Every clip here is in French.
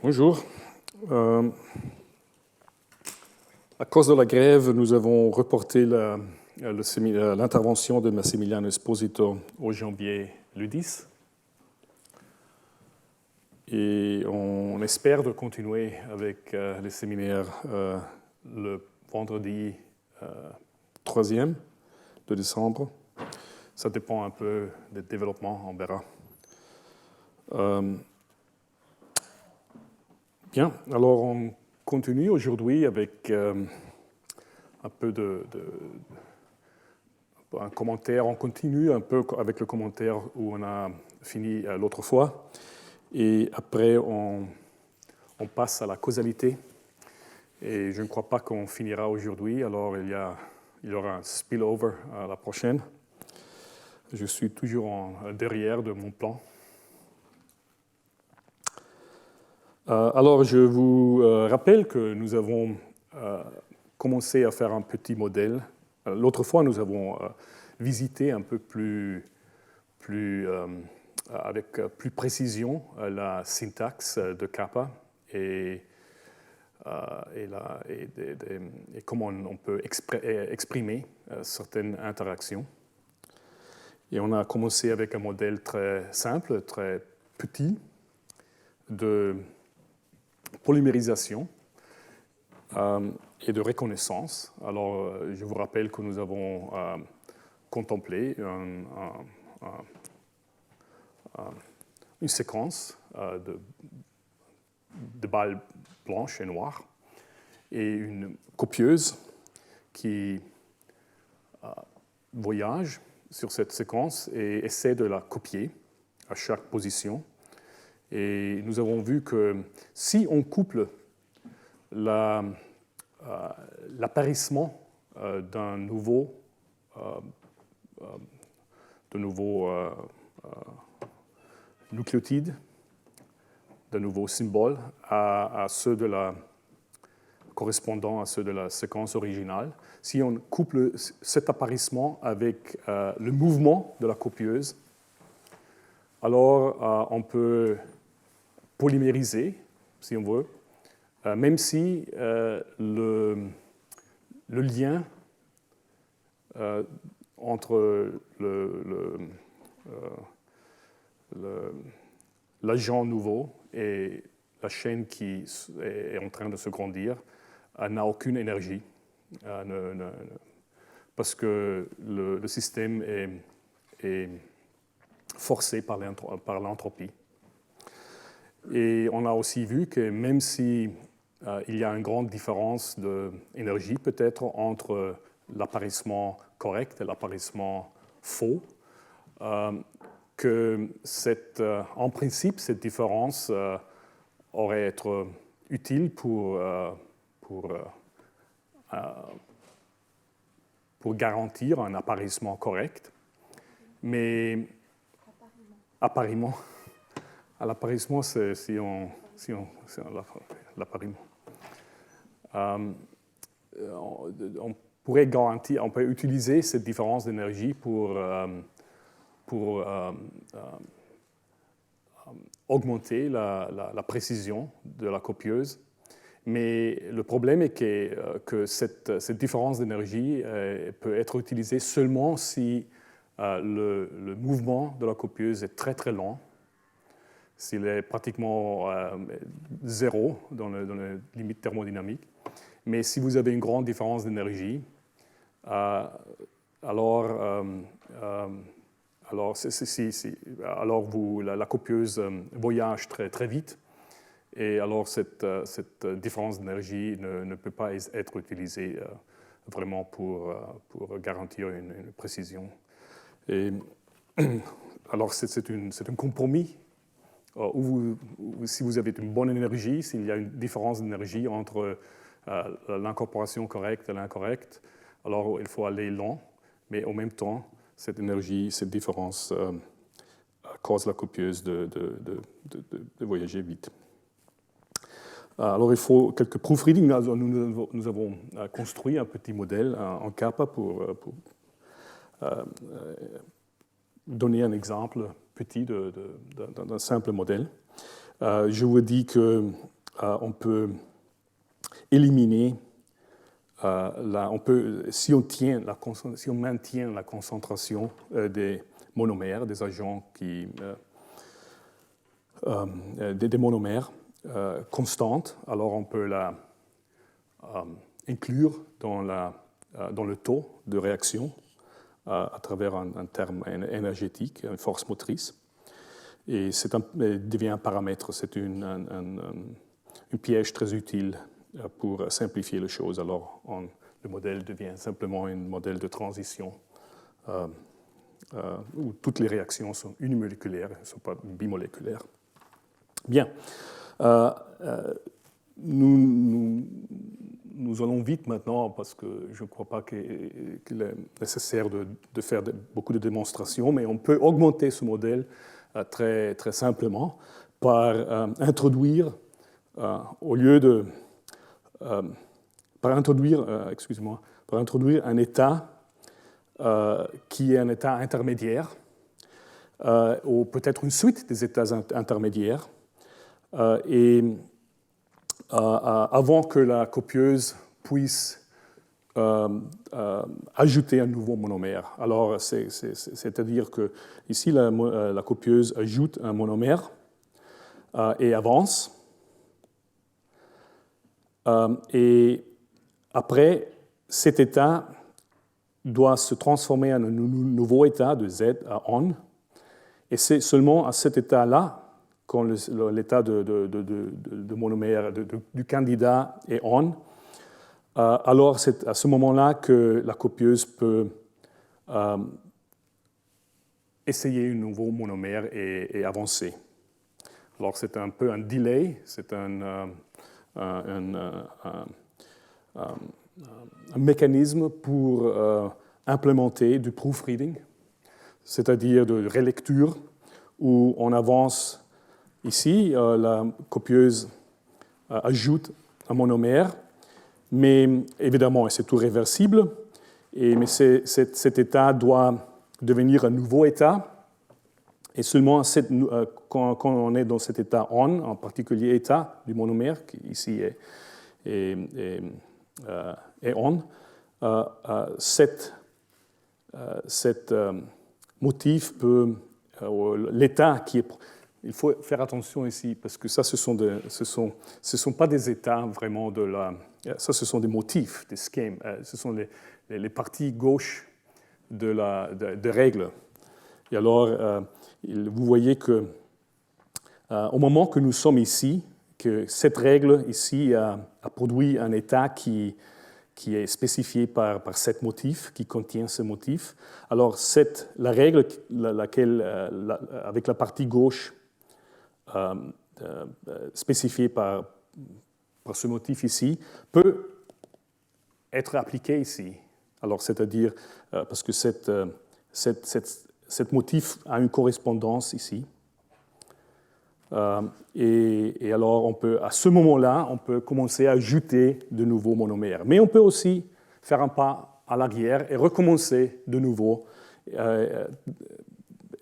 Bonjour. À cause de la grève, nous avons reporté l'intervention de Massimiliano Esposito au janvier le 10. Et on espère de continuer avec les séminaires le vendredi 3e de décembre. Ça dépend un peu des développements, on verra. Bien, alors on continue aujourd'hui avec un peu un commentaire. On continue un peu avec le commentaire où on a fini l'autre fois. Et après, on passe à la causalité. Et je ne crois pas qu'on finira aujourd'hui, alors il y aura un spillover à la prochaine. Je suis toujours derrière de mon plan. Alors, je vous rappelle que nous avons commencé à faire un petit modèle. L'autre fois, nous avons visité un peu avec plus précision la syntaxe de kappa et comment on peut exprimer certaines interactions. Et on a commencé avec un modèle très simple, très petit, de polymérisation et de reconnaissance. Alors, je vous rappelle que nous avons contemplé une séquence de balles blanches et noires et une copieuse qui voyage sur cette séquence et essaie de la copier à chaque position. Et nous avons vu que si on couple l'appariissement d'un nouveau nucléotide, d'un nouveau symbole, correspondant à ceux de la séquence originale, si on couple cet appariissement avec le mouvement de la copieuse, alors on peut polymériser, si on veut, même si le lien entre l'agent nouveau et la chaîne qui est en train de se grandir n'a aucune énergie, parce que le système est forcé par l'entropie. Et on a aussi vu que même si il y a une grande différence d'énergie peut-être entre l'appariissement correct et l'appariissement faux, que en principe, cette différence aurait été utile pour garantir un appariissement correct. Mais apparemment, l'appariement, c'est l'appariement. On pourrait garantir, on peut utiliser cette différence d'énergie pour augmenter la précision de la copieuse. Mais le problème est que cette différence d'énergie peut être utilisée seulement si le mouvement de la copieuse est très très lent, s'il est pratiquement zéro dans les limites thermodynamiques. Mais si vous avez une grande différence d'énergie, alors la copieuse voyage très, très vite, et alors cette différence d'énergie ne peut pas être utilisée vraiment pour garantir une précision. Et alors c'est un compromis où si vous avez une bonne énergie, s'il y a une différence d'énergie entre l'incorporation correcte et l'incorrecte, alors il faut aller lent, mais en même temps, cette différence cause la copieuse de voyager vite. Alors il faut quelques proofreading. Nous avons construit un petit modèle en kappa pour donner un exemple petit d'un simple modèle. Je vous dis que on peut éliminer, si on maintient la concentration des monomères, des agents des monomères constantes, alors on peut la inclure dans le taux de réaction à travers un terme énergétique, une force motrice. Et devient un paramètre, c'est un piège très utile pour simplifier les choses. Alors, le modèle devient simplement un modèle de transition où toutes les réactions sont unimoléculaires, elles ne sont pas bimoléculaires. Bien. Nous allons vite maintenant parce que je ne crois pas qu'il est nécessaire de faire beaucoup de démonstrations, mais on peut augmenter ce modèle très, très simplement par introduire, par introduire un état qui est un état intermédiaire, ou peut-être une suite des états intermédiaires, et avant que la copieuse puisse ajouter un nouveau monomère. Alors, c'est-à-dire que ici, la copieuse ajoute un monomère et avance. Et après, cet état doit se transformer en un nouveau état de Z à on. Et c'est seulement à cet état-là, quand l'état de monomère du candidat est on, alors c'est à ce moment-là que la copieuse peut essayer un nouveau monomère et avancer. Alors c'est un peu un delay, c'est un mécanisme pour implémenter du proofreading, c'est-à-dire de relecture, où on avance ici, la copieuse ajoute un monomère, mais évidemment, c'est tout réversible, mais cet état doit devenir un nouveau état, et seulement quand on est dans cet état on, en particulier état du monomère, qui ici est on, cet motif peut, l'état qui est... Il faut faire attention ici, parce que ça, ce sont pas des états vraiment de la... Ça, ce sont des motifs, des schèmes. Ce sont les parties gauches de règles. Et alors, vous voyez que au moment que nous sommes ici, que cette règle ici a produit un état qui est spécifié par cet motif, qui contient ce motif. Alors, la règle avec la partie gauche spécifiée par ce motif ici, peut être appliquée ici. Alors, c'est-à-dire, parce que cet motif a une correspondance ici. Et alors, à ce moment-là, on peut commencer à ajouter de nouveaux monomères. Mais on peut aussi faire un pas à l'arrière et recommencer de nouveau.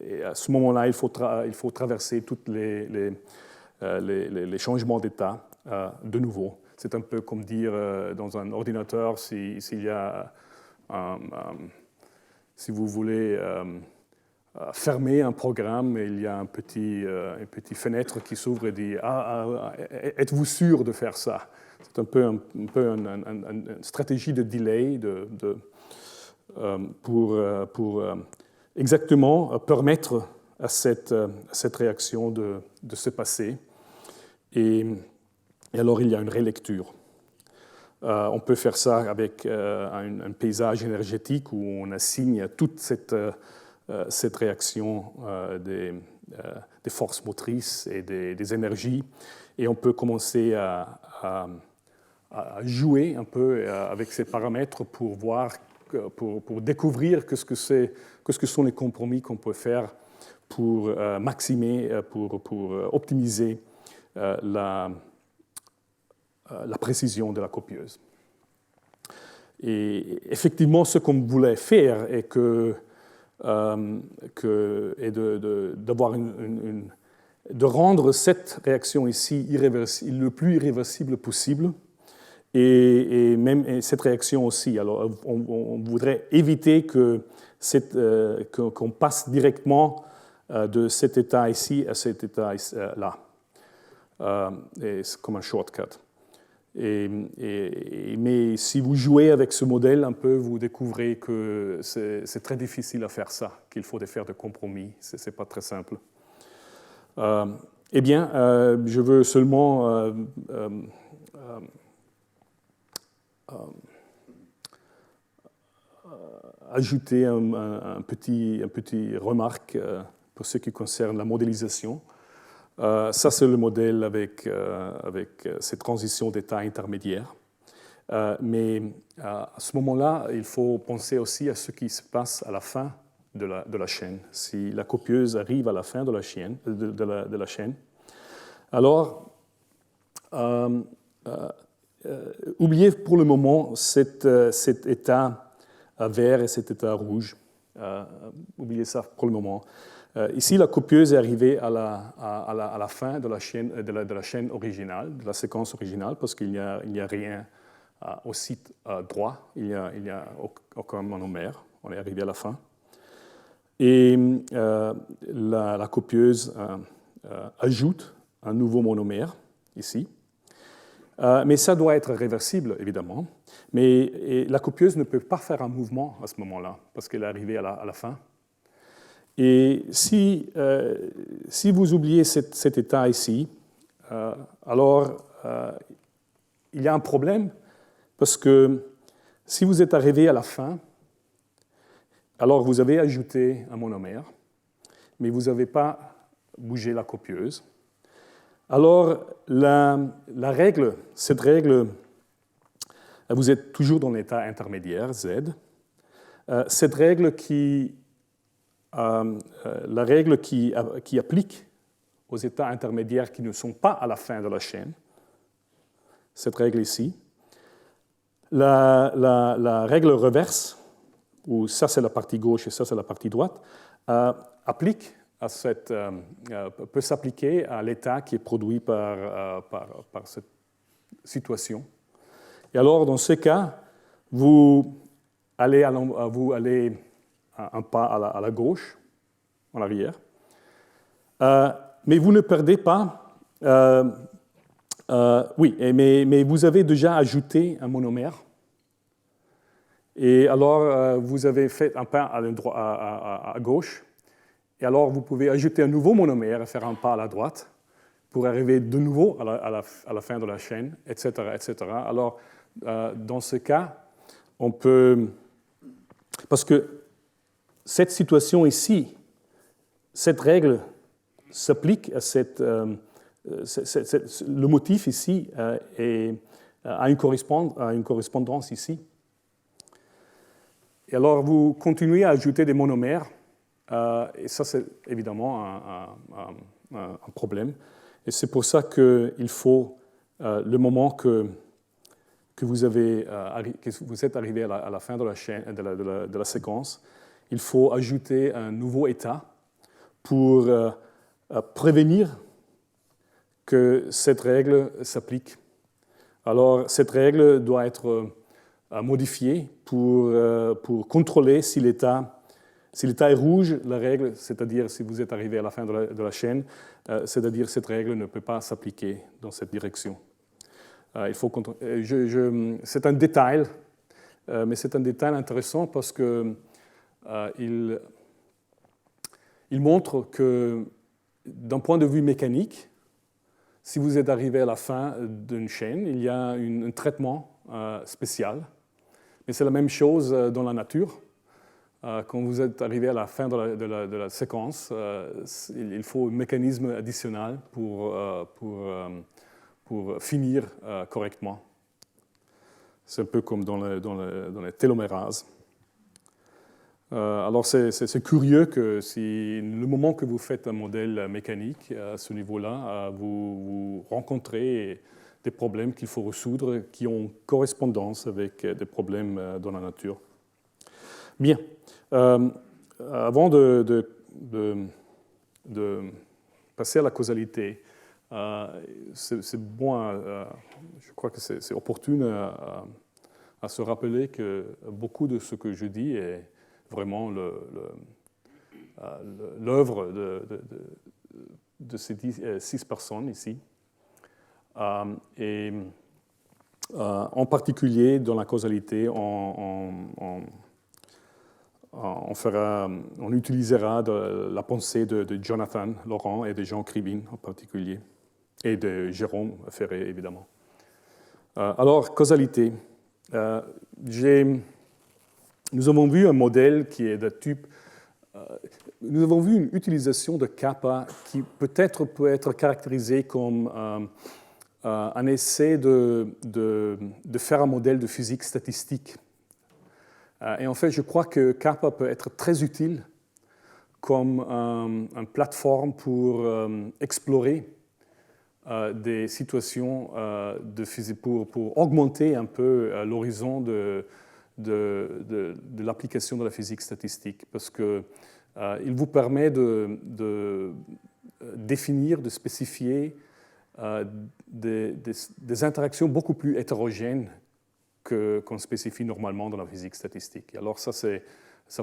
Et à ce moment-là, il faut traverser tous les changements d'état de nouveau. C'est un peu comme dire dans un ordinateur, s'il y a si vous voulez fermer un programme, il y a une petite fenêtre qui s'ouvre et dit êtes-vous sûr de faire ça? C'est un peu une stratégie de delay pour exactement permettre à cette réaction de se passer. Et alors, il y a une relecture. On peut faire ça avec un paysage énergétique où on assigne toute cette réaction des forces motrices et des énergies. Et on peut commencer à jouer un peu avec ces paramètres pour découvrir ce que sont les compromis qu'on peut faire pour pour optimiser la précision de la copieuse. Et effectivement, ce qu'on voulait faire est d'avoir de rendre cette réaction ici le plus irréversible possible, et même cette réaction aussi. Alors, on voudrait éviter qu'on passe directement de cet état ici à cet état là. C'est comme un shortcut. Mais si vous jouez avec ce modèle un peu, vous découvrez que c'est très difficile à faire ça, qu'il faut faire des compromis. Ce n'est pas très simple. Eh bien, je veux seulement ajouter un petit remarque pour ce qui concerne la modélisation. Ça, c'est le modèle avec ces transitions d'état intermédiaires. Mais à ce moment-là, il faut penser aussi à ce qui se passe à la fin de la chaîne. Si la copieuse arrive à la fin de la chaîne, alors oubliez pour le moment cet état vert et cet état rouge. Oubliez ça pour le moment. Ici, la copieuse est arrivée à la fin de la chaîne originale, de la séquence originale, parce qu'il n'y a rien au site droit, il n'y a aucun monomère. On est arrivé à la fin. Et la copieuse ajoute un nouveau monomère ici. Mais ça doit être réversible, évidemment. Mais la copieuse ne peut pas faire un mouvement à ce moment-là, parce qu'elle est arrivée à la fin. Et si vous oubliez cet état ici, alors il y a un problème, parce que si vous êtes arrivé à la fin, alors vous avez ajouté un monomère, mais vous n'avez pas bougé la copieuse. Alors cette règle, vous êtes toujours dans l'état intermédiaire, Z. Cette règle la règle qui applique aux états intermédiaires qui ne sont pas à la fin de la chaîne, cette règle ici. La règle reverse, où ça c'est la partie gauche et ça c'est la partie droite, peut s'appliquer à l'état qui est produit par cette situation. Et alors, dans ce cas, vous allez un pas à la gauche, en arrière. Mais vous ne perdez pas... mais vous avez déjà ajouté un monomère. Et alors, vous avez fait un pas à gauche. Et alors, vous pouvez ajouter un nouveau monomère et faire un pas à la droite pour arriver de nouveau à la fin de la chaîne, etc., etc. Alors, dans ce cas, on peut... Parce que cette situation ici, cette règle s'applique à le motif ici a une correspondance ici. Et alors, vous continuez à ajouter des monomères, et ça, c'est évidemment un problème. Et c'est pour ça qu'il faut, le moment que vous êtes arrivé à la fin de la chaîne, de la séquence, il faut ajouter un nouveau état pour prévenir que cette règle s'applique. Alors, cette règle doit être modifiée pour contrôler si l'état est rouge, la règle, c'est-à-dire si vous êtes arrivé à la fin de la chaîne, c'est-à-dire cette règle ne peut pas s'appliquer dans cette direction. C'est un détail, mais c'est un détail intéressant parce que il montre que, d'un point de vue mécanique, si vous êtes arrivé à la fin d'une chaîne, il y a un traitement spécial. Mais c'est la même chose dans la nature. Quand vous êtes arrivé à la fin de la séquence, il faut un mécanisme additionnel pour finir correctement. C'est un peu comme dans les télomérases. Alors, c'est curieux que si le moment que vous faites un modèle mécanique à ce niveau-là, vous rencontrez des problèmes qu'il faut résoudre qui ont correspondance avec des problèmes dans la nature. Bien. Avant de passer à la causalité, c'est bon, je crois que c'est opportun à se rappeler que beaucoup de ce que je dis est vraiment l'œuvre de ces 6 personnes ici. Et en particulier, dans la causalité, on utilisera la pensée de Jonathan Laurent et de Jean Krivine en particulier, et de Jérôme Ferré, évidemment. Alors, causalité. Nous avons vu un modèle qui est de type... nous avons vu une utilisation de kappa qui peut-être peut être caractérisée comme un essai de faire un modèle de physique statistique. Et en fait, je crois que kappa peut être très utile comme une plateforme pour explorer des situations de physique, pour augmenter un peu l'horizon de l'application de la physique statistique, parce qu'il vous permet de définir, de spécifier des interactions beaucoup plus hétérogènes qu'on spécifie normalement dans la physique statistique. Et alors ça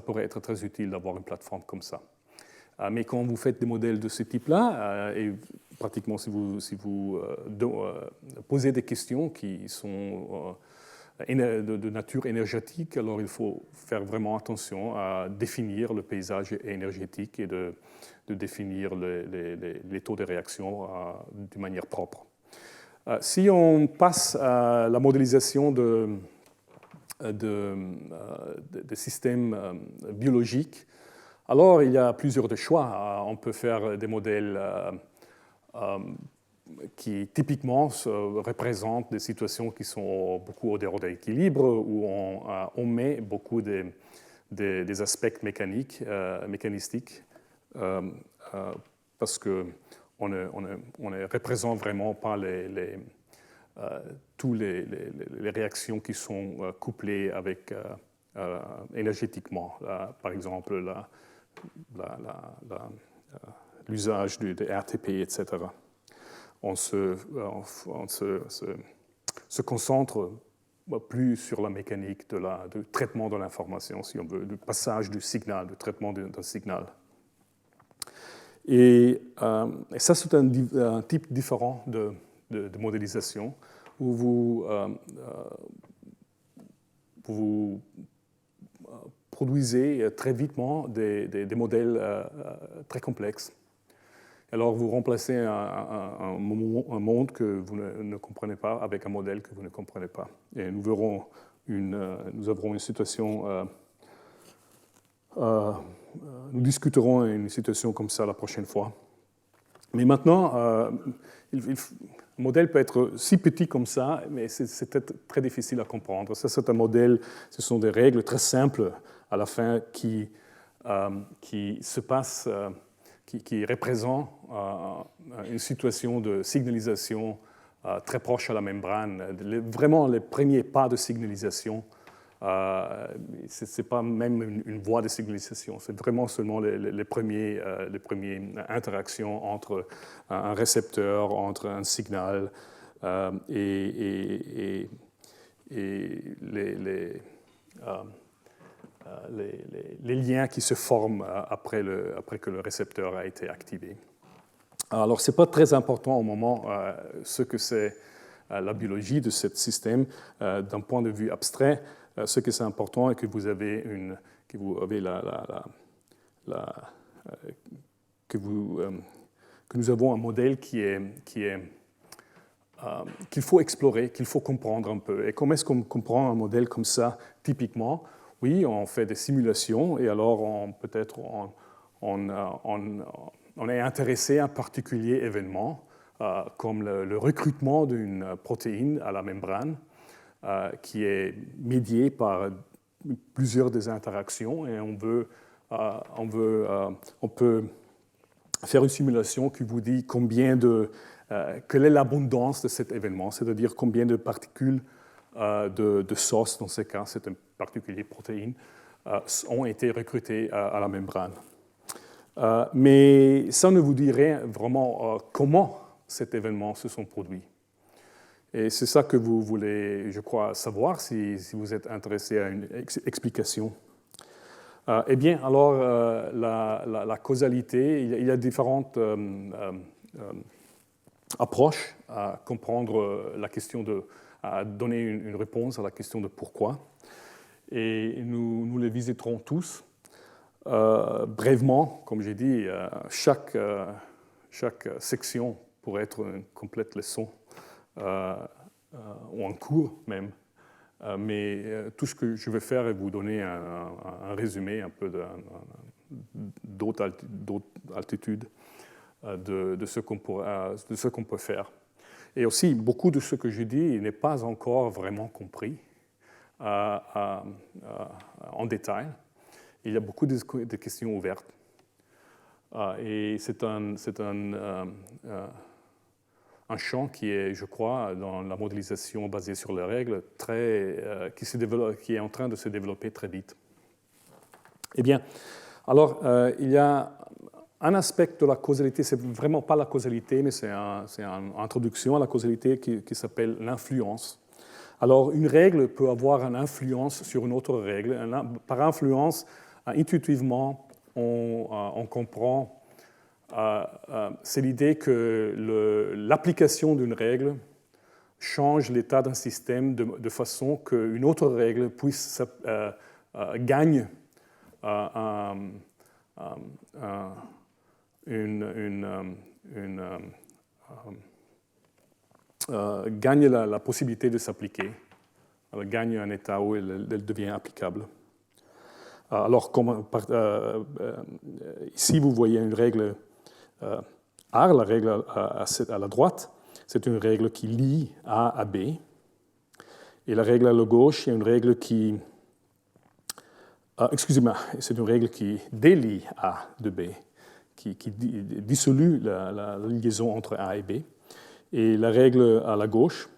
pourrait être très utile d'avoir une plateforme comme ça. Mais quand vous faites des modèles de ce type-là, et pratiquement si vous posez des questions qui sont de nature énergétique, alors il faut faire vraiment attention à définir le paysage énergétique et de définir les taux de réaction d'une manière propre. Si on passe à la modélisation des systèmes biologiques, alors il y a plusieurs choix. On peut faire des modèles qui typiquement représentent des situations qui sont beaucoup au dehors de l'équilibre, où on met beaucoup des aspects mécanistiques, parce qu'on ne représente vraiment pas toutes les réactions qui sont couplées avec, énergétiquement. Par exemple, l'usage de RTP, etc. On se concentre plus sur la mécanique du traitement de l'information, si on veut, du passage du signal, du traitement d'un signal. Et ça, c'est un type différent de modélisation où vous produisez très vitement des modèles très complexes. Alors, vous remplacez un monde que vous ne comprenez pas avec un modèle que vous ne comprenez pas. Et nous aurons une situation... nous discuterons une situation comme ça la prochaine fois. Mais maintenant, un modèle peut être si petit comme ça, mais c'est très difficile à comprendre. Ça, c'est un modèle, ce sont des règles très simples à la fin qui se passent, qui représentent une situation de signalisation très proche à la membrane. Vraiment les premiers pas de signalisation. Ce n'est pas même une voie de signalisation, c'est vraiment seulement les premières interactions entre un récepteur, entre un signal et les liens qui se forment après que le récepteur a été activé. Alors, ce n'est pas très important au moment ce que c'est la biologie de ce système d'un point de vue abstrait. Ce qui est important est que que nous avons un modèle qu'il faut explorer, qu'il faut comprendre un peu. Et comment est-ce qu'on comprend un modèle comme ça typiquement? Oui, on fait des simulations et alors peut-être on est intéressé à un particulier événement, comme le recrutement d'une protéine à la membrane, qui est médié par plusieurs des interactions, et on peut faire une simulation qui vous dit quelle est l'abondance de cet événement, c'est-à-dire combien de particules de sauce, dans ce cas, c'est un particulier protéine, ont été recrutées à la membrane. Mais ça ne vous dit rien vraiment comment cet événement se sont produits. Et c'est ça que vous voulez, je crois, savoir si vous êtes intéressé à une explication. Eh bien, alors, la causalité, il y a différentes approches à comprendre la question à donner une réponse à la question de pourquoi. Et nous les visiterons tous. Brièvement, comme j'ai dit, chaque section pourrait être une complète leçon. Ou en cours même. Mais tout ce que je vais faire est vous donner un résumé un peu d'autres altitudes de ce qu'on peut faire. Et aussi, beaucoup de ce que je dis n'est pas encore vraiment compris en détail. Il y a beaucoup de questions ouvertes. Et c'est un champ qui est, je crois, dans la modélisation basée sur les règles, qui est en train de se développer très vite. Eh bien, alors, il y a un aspect de la causalité, c'est vraiment pas la causalité, mais c'est une introduction à la causalité qui s'appelle l'influence. Alors, une règle peut avoir une influence sur une autre règle. Par influence, intuitivement, on comprend c'est l'idée que l'application d'une règle change l'état d'un système de façon qu'une autre règle puisse gagne gagne la possibilité de s'appliquer. Elle gagne un état où elle devient applicable. Alors, ici, vous voyez une règle R, la règle à la droite, c'est une règle qui lie A à B. Et la règle à la gauche, il y a une règle qui... excusez-moi, c'est une règle qui délie A de B, qui dissolue la liaison entre A et B. Et la règle à la gauche,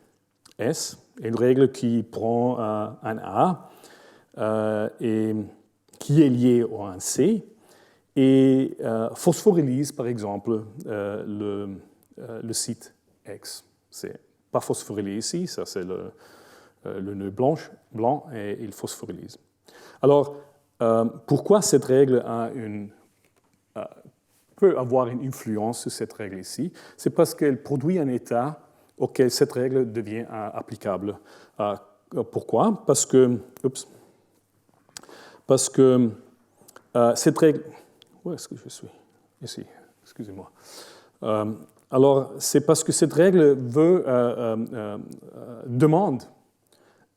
S, est une règle qui prend un A et qui est lié à un C, et phosphorylise, par exemple, le site X. C'est pas phosphorylé ici, ça c'est le nœud blanc, et il phosphorylise. Alors, pourquoi cette règle peut avoir une influence sur cette règle ici? C'est parce qu'elle produit un état auquel cette règle devient applicable. Pourquoi? Parce que cette règle... Où est-ce que je suis? Ici, excusez-moi. Alors, c'est parce que cette règle demande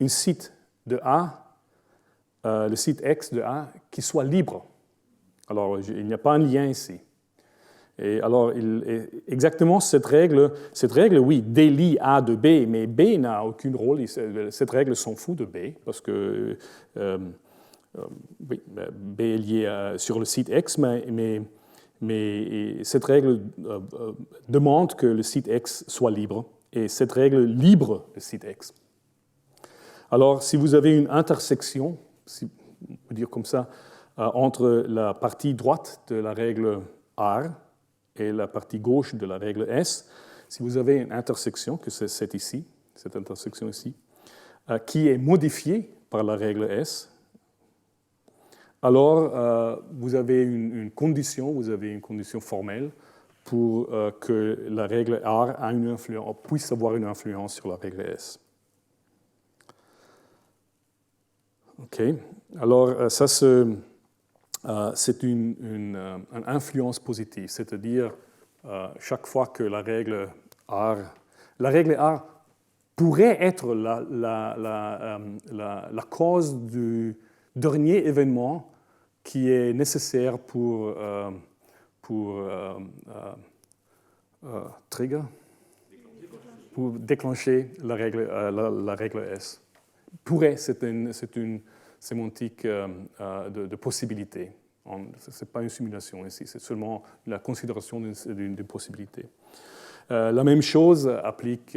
un site de A, le site X de A, qui soit libre. Alors, il n'y a pas un lien ici. Et alors, exactement cette règle, oui, délie A de B, mais B n'a aucun rôle. Cette règle s'en fout de B, parce que... oui, B est lié sur le site X, mais cette règle demande que le site X soit libre, et cette règle libre le site X. Alors, si vous avez une intersection, si on peut dire comme ça, entre la partie droite de la règle R et la partie gauche de la règle S, si vous avez une intersection, que c'est cette intersection ici, qui est modifiée par la règle S, alors vous avez une condition formelle pour que la règle R puisse avoir une influence sur la règle S. OK. Alors, ça, c'est une influence positive, c'est-à-dire chaque fois que la règle R pourrait être la cause du dernier événement qui est nécessaire pour déclencher la règle S. Pourrait, c'est une sémantique de possibilité. Ce n'est pas une simulation ici, c'est seulement la considération d'une possibilité. La même chose applique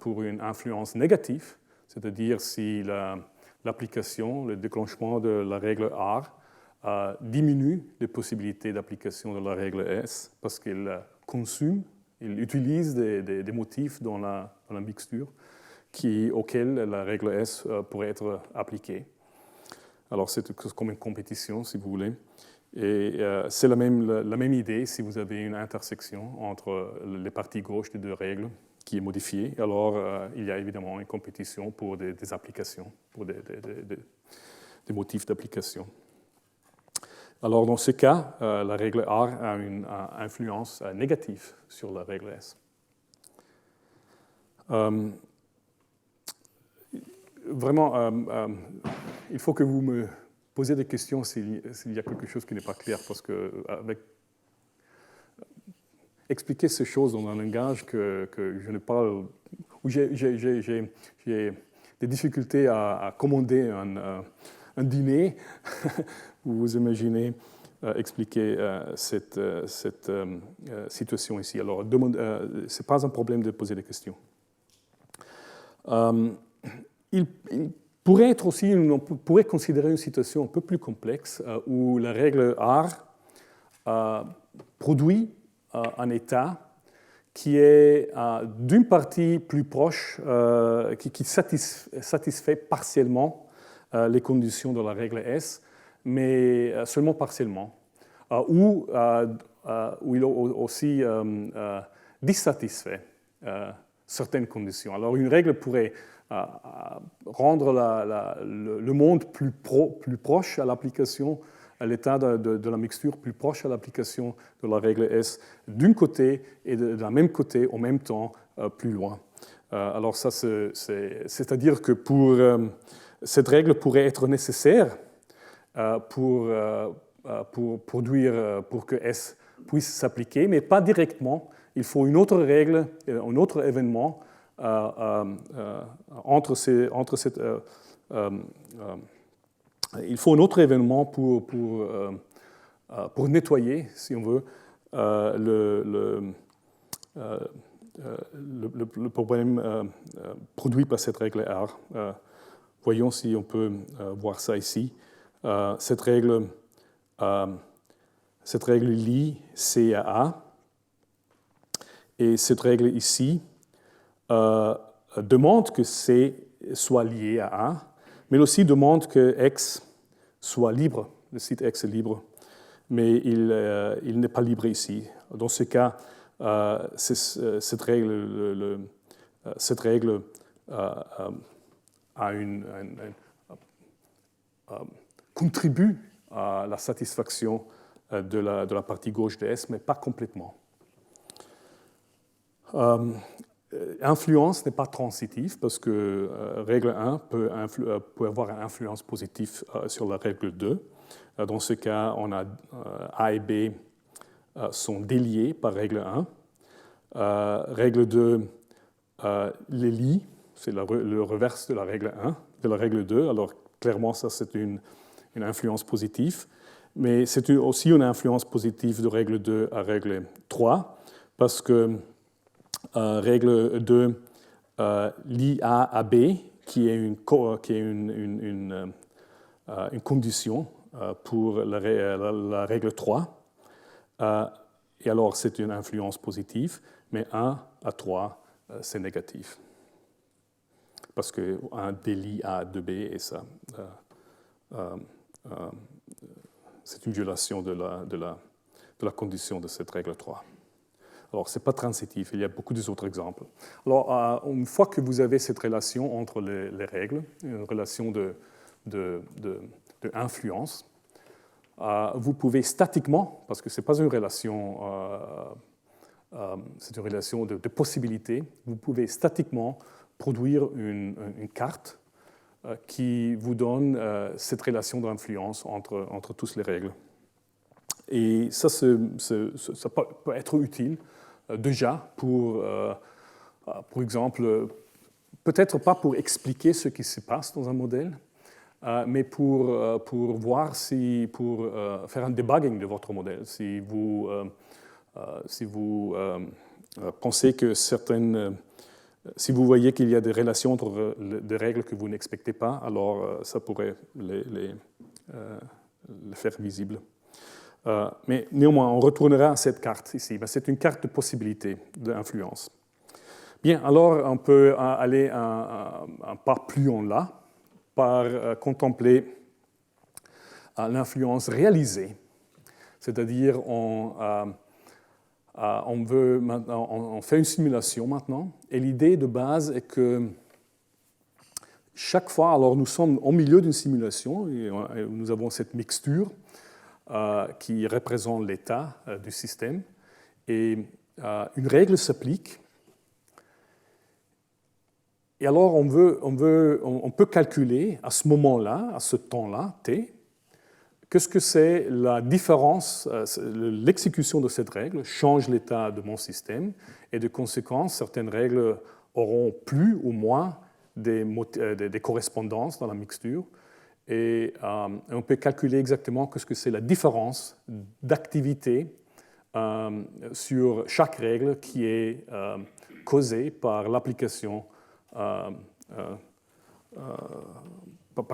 pour une influence négative, c'est-à-dire si l'application, le déclenchement de la règle R diminue les possibilités d'application de la règle S parce qu'il consomme, il utilise des motifs dans la mixture auxquels la règle S pourrait être appliquée. Alors c'est comme une compétition, si vous voulez. Et c'est la même idée si vous avez une intersection entre les parties gauches des deux règles qui est modifiée. Alors il y a évidemment une compétition pour des applications, pour des motifs d'application. Alors dans ce cas, la règle R a une influence négative sur la règle S. Vraiment, il faut que vous me posiez des questions s'il y a quelque chose qui n'est pas clair, parce que expliquer ces choses dans un langage que je ne parle, où j'ai des difficultés à commander un dîner, vous imaginez expliquer cette situation ici. Alors, ce n'est pas un problème de poser des questions. Il pourrait être aussi, on pourrait considérer une situation un peu plus complexe où la règle R produit un état qui est d'une partie plus proche, qui satisfait partiellement les conditions de la règle S, mais seulement partiellement, ou il aussi dissatisfait certaines conditions. Alors une règle pourrait rendre le monde plus proche à l'application, à l'état de la mixture plus proche à l'application de la règle S d'un côté et de la même côté en même temps plus loin. Alors ça, c'est-à-dire que cette règle pourrait être nécessaire pour que S puisse s'appliquer, mais pas directement. Il faut une autre règle, un autre événement il faut un autre événement pour nettoyer, si on veut, le problème produit par cette règle R. Voyons si on peut voir ça ici. Cette règle lie C à A. Et cette règle ici demande que C soit lié à A, mais aussi demande que X soit libre, le site X est libre, mais il n'est pas libre ici. Dans ce cas, cette règle contribue à la satisfaction de la partie gauche de S, mais pas complètement. Influence n'est pas transitive parce que règle 1 peut avoir une influence positive sur la règle 2. Dans ce cas, on a A et B sont déliés par règle 1. Règle 2 les lie, c'est le reverse de la règle 1, de la règle 2. Alors clairement, ça c'est une influence positive. Mais c'est aussi une influence positive de règle 2 à règle 3 parce que règle 2 lie A à B, qui est une condition pour la règle 3. Et alors, c'est une influence positive, mais 1 à 3, c'est négatif. Parce que 1 délie A de B, et ça, c'est une violation de la condition de cette règle 3. Alors, ce n'est pas transitif, il y a beaucoup d'autres exemples. Alors, une fois que vous avez cette relation entre les règles, une relation d'influence, vous pouvez statiquement, parce que ce n'est pas une relation, c'est une relation de possibilité, vous pouvez statiquement produire une carte qui vous donne cette relation d'influence entre toutes les règles. Et ça peut être utile déjà pour exemple, peut-être pas pour expliquer ce qui se passe dans un modèle, mais pour voir pour faire un debugging de votre modèle. Si vous pensez que si vous voyez qu'il y a des relations entre des règles que vous n'expectez pas, alors ça pourrait le faire visible. Mais néanmoins, on retournera à cette carte ici. C'est une carte de possibilités d'influence. Bien, alors on peut aller un pas plus en là par contempler l'influence réalisée. C'est-à-dire, on fait une simulation maintenant, et l'idée de base est que chaque fois, alors nous sommes au milieu d'une simulation, et nous avons cette mixture qui représente l'état du système, et une règle s'applique. Et alors, on peut calculer à ce moment-là, à ce temps-là, t, qu'est-ce que c'est la différence, l'exécution de cette règle change l'état de mon système, et de conséquence, certaines règles auront plus ou moins des correspondances dans la mixture, et on peut calculer exactement qu'est-ce que c'est la différence d'activité sur chaque règle qui est causée par l'application par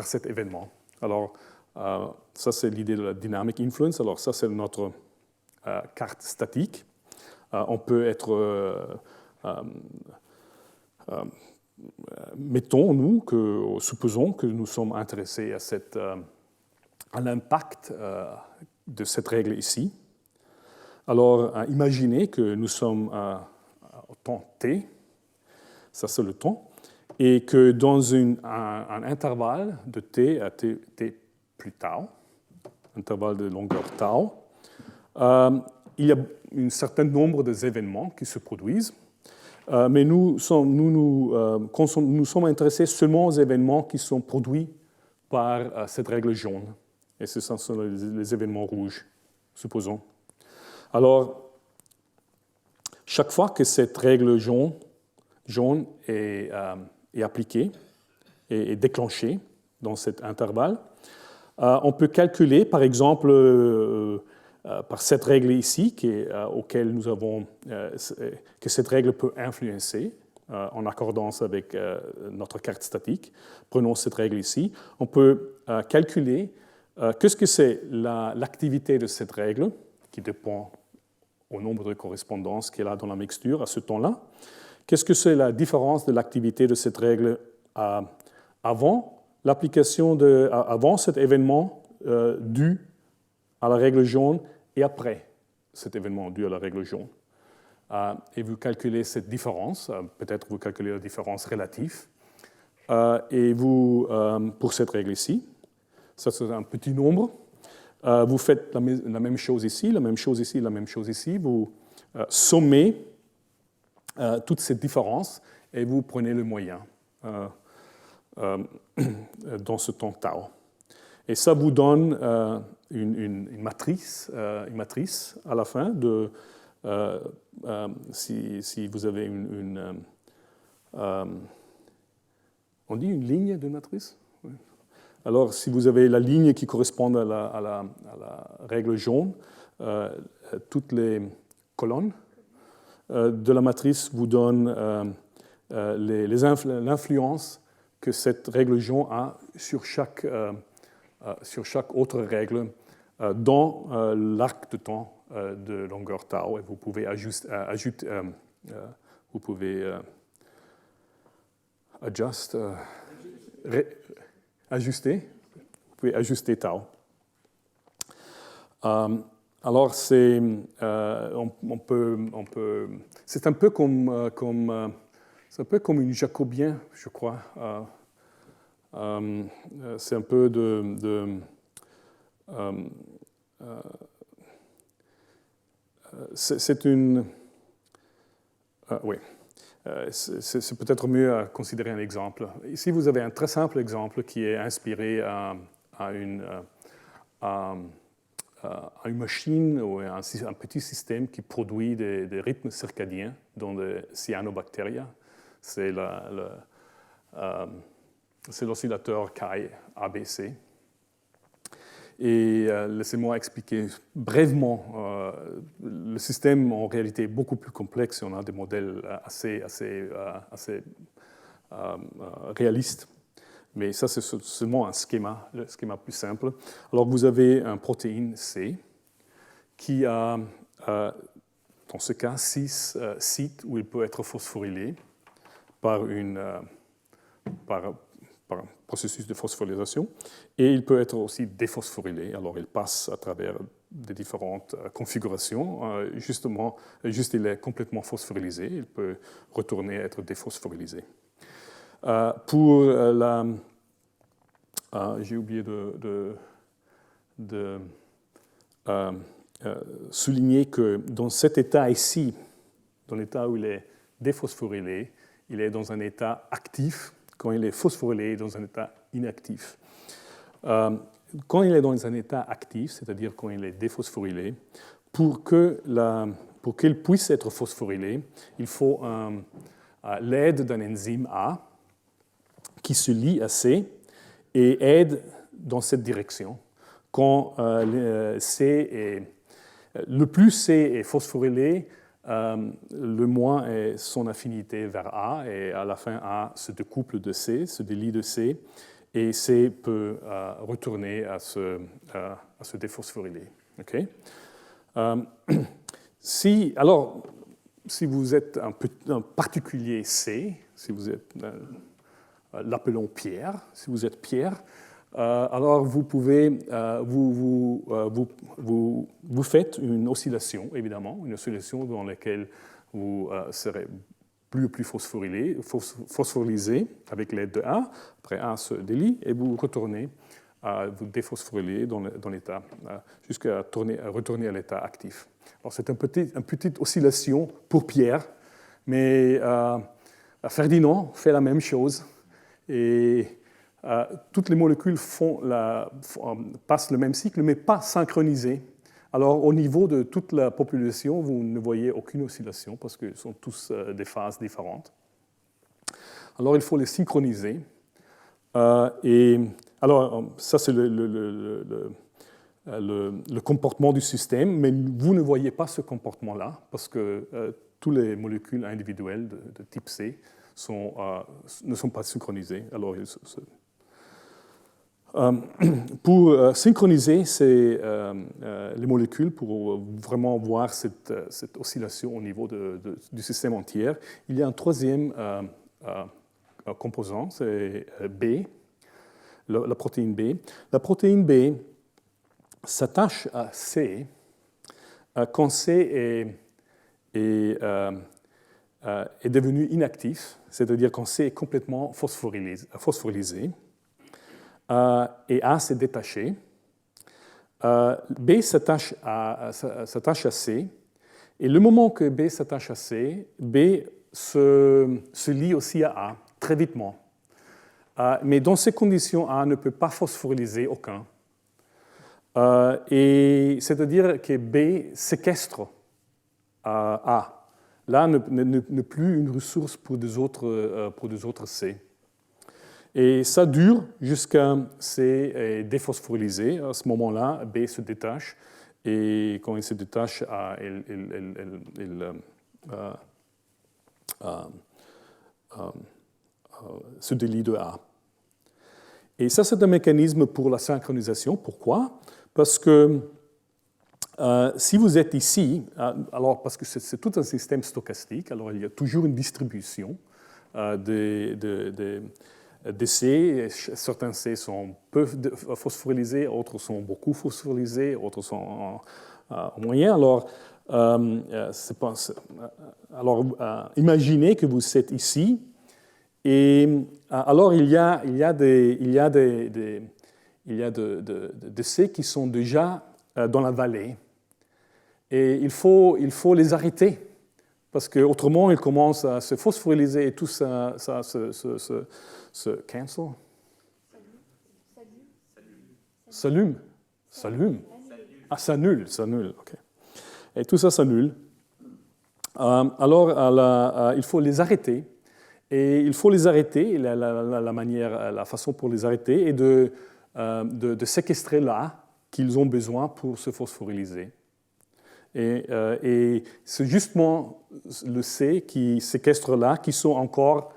cet événement. Alors, ça, c'est l'idée de la dynamic influence. Alors, ça, c'est notre carte statique. On peut être... supposons que nous sommes intéressés à l'impact de cette règle ici. Alors, imaginez que nous sommes au temps t, ça c'est le temps, et que dans un intervalle de t à t plus tau, intervalle de longueur tau, il y a un certain nombre d'événements qui se produisent, mais nous sommes intéressés seulement aux événements qui sont produits par cette règle jaune. Et ce sont les événements rouges, supposons. Alors, chaque fois que cette règle jaune est appliquée et déclenchée dans cet intervalle, on peut calculer, par exemple, par cette règle ici, auquel nous avons, que cette règle peut influencer en accordance avec notre carte statique. Prenons cette règle ici. On peut calculer qu'est-ce que c'est l'activité de cette règle, qui dépend au nombre de correspondances qu'elle a dans la mixture à ce temps-là. Qu'est-ce que c'est la différence de l'activité de cette règle avant l'application avant cet événement dû à la règle jaune et après cet événement dû à la règle jaune. Et vous calculez cette différence, peut-être vous calculez la différence relative, et vous, pour cette règle ici, ça c'est un petit nombre, vous faites la même chose ici, la même chose ici, la même chose ici, vous sommez toutes ces différences et vous prenez le moyen dans ce temps tau. Et ça vous donne une matrice à la fin de si vous avez on dit une ligne de matrice? Oui. Alors, si vous avez la ligne qui correspond à la règle jaune, toutes les colonnes de la matrice vous donnent l'influence que cette règle jaune a sur chaque autre règle dans l'arc de temps de longueur tau. Et vous pouvez ajuster. Vous pouvez ajuster tau. Alors, c'est un peu comme une jacobien, je crois. C'est un peu c'est une... oui. C'est peut-être mieux à considérer un exemple. Ici, vous avez un très simple exemple qui est inspiré à une machine ou un petit système qui produit des rythmes circadiens dans des cyanobactéries. C'est l'oscillateur Chi ABC. Et laissez-moi expliquer brièvement. Le système, en réalité, est beaucoup plus complexe et on a des modèles assez réalistes. Mais ça, c'est seulement un schéma, le schéma plus simple. Alors, vous avez une protéine C qui a, dans ce cas, 6 sites où il peut être phosphorylé par un processus de phosphorylation. Et il peut être aussi déphosphorylé. Alors, il passe à travers des différentes configurations. Juste, il est complètement phosphorylé. Il peut retourner à être déphosphorylé. J'ai oublié de souligner que dans cet état ici, dans l'état où il est déphosphorylé, il est dans un état actif, quand il est phosphorylé, dans un état inactif. Quand il est dans un état actif, c'est-à-dire quand il est déphosphorylé, pour qu'il puisse être phosphorylé, il faut l'aide d'un enzyme A qui se lie à C et aide dans cette direction. Quand le plus C est phosphorylé, le moins est son affinité vers A, et à la fin, A se découple de C, se délie de C, et C peut retourner à se déphosphoryler. Okay? Si vous êtes un particulier C, si vous êtes, l'appelons Pierre, si vous êtes Pierre, alors vous pouvez, vous faites une oscillation, évidemment, une oscillation dans laquelle vous serez plus phosphorylé avec l'aide de A. Après, A se délie et vous retournez vous déphosphoryler dans l'état, jusqu'à retourner à l'état actif. Alors, c'est une petite oscillation pour Pierre, mais Ferdinand fait la même chose. Et toutes les molécules passent le même cycle, mais pas synchronisées. Alors, au niveau de toute la population, vous ne voyez aucune oscillation parce qu'ils sont tous des phases différentes. Alors, il faut les synchroniser. Alors, ça, c'est le comportement du système, mais vous ne voyez pas ce comportement-là parce que toutes les molécules individuelles de type C ne sont pas synchronisées. Alors, pour synchroniser les molécules, pour vraiment voir cette oscillation au niveau du système entier, il y a un troisième composant, c'est B, la protéine B. La protéine B s'attache à C quand C est devenu inactif, c'est-à-dire quand C est complètement phosphorylé. Et A s'est détaché. B s'attache à C, et le moment que B s'attache à C, B se lie aussi à A, très vitement. Mais dans ces conditions, A ne peut pas phosphoryliser aucun. Et c'est-à-dire que B séquestre A. Là, n'est plus une ressource pour des autres C. Et ça dure jusqu'à C est déphosphorylé. À ce moment-là, B se détache. Et quand il se détache, il se délie de A. Et ça, c'est un mécanisme pour la synchronisation. Pourquoi? Parce que si vous êtes ici, alors parce que c'est tout un système stochastique, alors il y a toujours une distribution des C. Certains C sont peu phosphorylés, autres sont beaucoup phosphorylés, autres sont en moyen. Imaginez que vous êtes ici, et alors il y a des C qui sont déjà dans la vallée. Et il faut les arrêter, parce qu'autrement, ils commencent à se phosphoryliser et tout ça se cancel. S'allume. Ah, s'annule, ok. Et tout ça s'annule. Alors, il faut les arrêter. Et il faut les arrêter, la façon pour les arrêter est de séquestrer là qu'ils ont besoin pour se phosphoryliser. Et c'est justement le C qui séquestre là, qui sont encore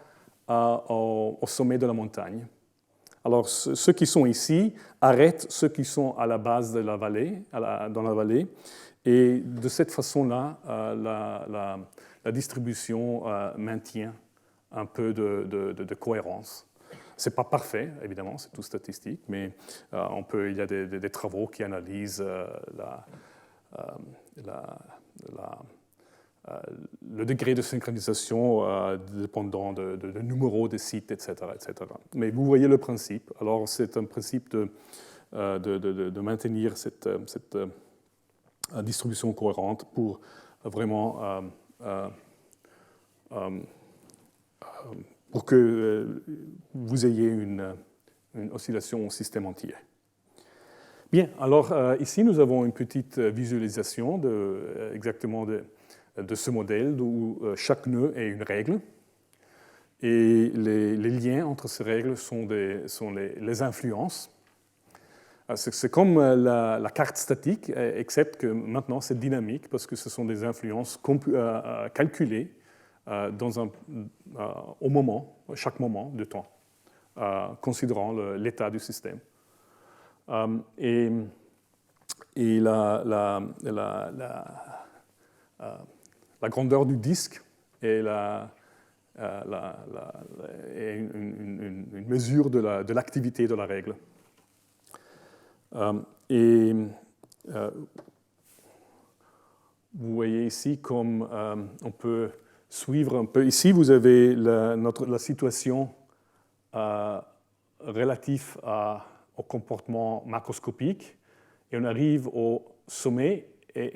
au sommet de la montagne. Alors, ceux qui sont ici arrêtent ceux qui sont à la base de la vallée, dans la vallée, et de cette façon-là, la distribution maintient un peu de cohérence. Ce n'est pas parfait, évidemment, c'est tout statistique, mais il y a des travaux qui analysent le degré de synchronisation dépendant de numéros de sites, etc., etc. Mais vous voyez le principe. Alors, c'est un principe de maintenir cette distribution cohérente pour vraiment pour que vous ayez une oscillation au système entier. Bien, alors ici nous avons une petite visualisation exactement de ce modèle où chaque nœud est une règle et les liens entre ces règles sont les influences. C'est comme la carte statique, excepte que maintenant c'est dynamique parce que ce sont des influences calculées chaque moment de temps, considérant l'état du système. Et la grandeur du disque est une mesure de l'activité de la règle. Vous voyez ici comme on peut suivre un peu. Ici, vous avez la situation relative au comportement macroscopique et on arrive au sommet et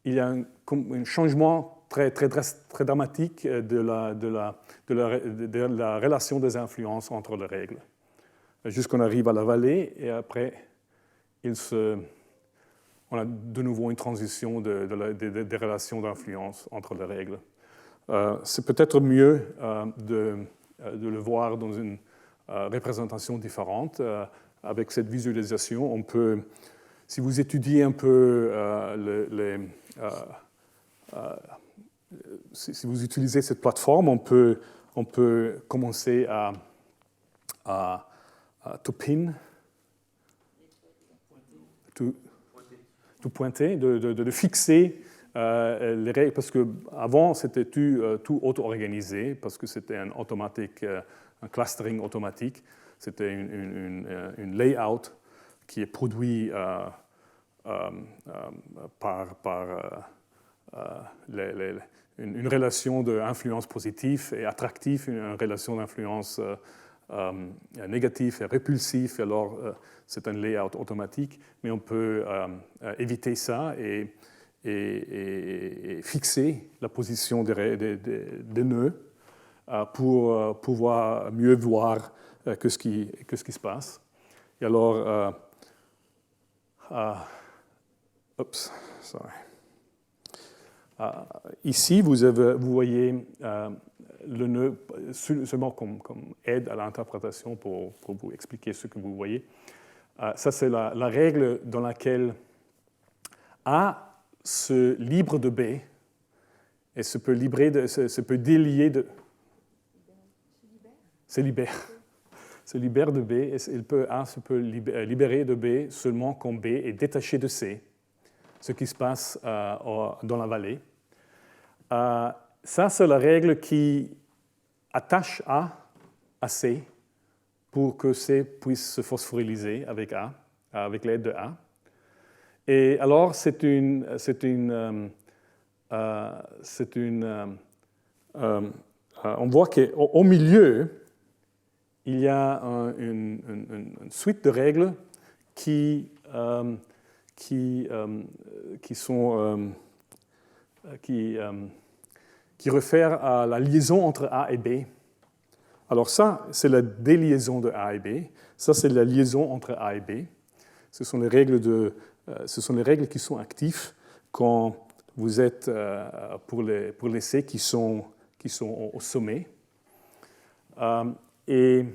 il y a un changement très dramatique de la relation des influences entre les règles. Jusqu'on arrive à la vallée et après, on a de nouveau une transition des relations d'influence entre les règles. C'est peut-être mieux de le voir dans une représentation différente. Avec cette visualisation, on peut, si vous étudiez un peu si vous utilisez cette plateforme, on peut commencer à to pin, to pointer, de fixer les règles, parce qu'avant, c'était tout auto-organisé, parce que c'était un clustering automatique. C'était une layout qui est produit par une relation d'influence positive et attractive, une relation d'influence négative et répulsive. Alors, c'est un layout automatique, mais on peut éviter ça et fixer la position des nœuds pour pouvoir mieux voir ce qui se passe. Et alors, ici, vous voyez le nœud seulement comme aide à l'interprétation pour vous expliquer ce que vous voyez. Ça, c'est la règle dans laquelle A se libre de B et se peut délier de... Se libère de B et A se peut libérer de B seulement quand B est détaché de C, ce qui se passe dans la vallée. Ça, c'est la règle qui attache A à C pour que C puisse se phosphoryliser avec A, avec l'aide de A. Et alors, on voit qu'au milieu, il y a une suite de règles qui réfèrent à la liaison entre A et B. Alors ça, c'est la déliaison de A et B. Ça, c'est la liaison entre A et B. Ce sont les règles qui sont actives quand vous êtes pour les C qui sont au sommet. Et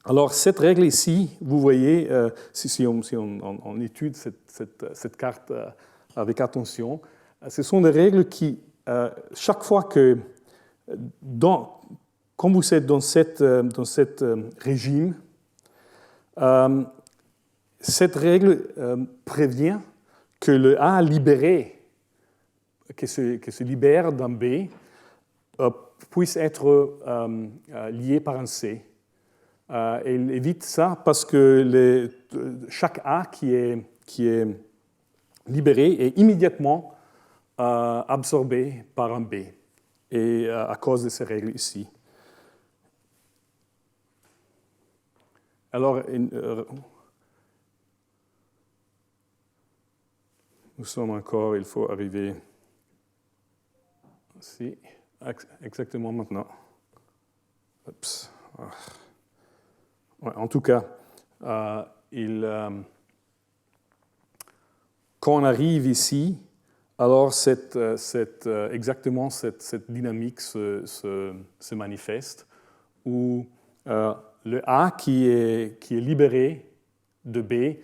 alors, cette règle ici, vous voyez, si on étudie cette carte avec attention, ce sont des règles qui, chaque fois que, quand vous êtes dans cet régime Cette règle prévient que le A libéré, qui se libère d'un B, puisse être lié par un C. Elle évite ça parce que chaque A qui est libéré est immédiatement absorbé par un B, et à cause de ces règles ici. Alors, nous sommes encore, il faut arriver ici, exactement maintenant. Oups. Ouais, en tout cas, quand on arrive ici, alors exactement cette dynamique se manifeste, où le A qui est libéré de B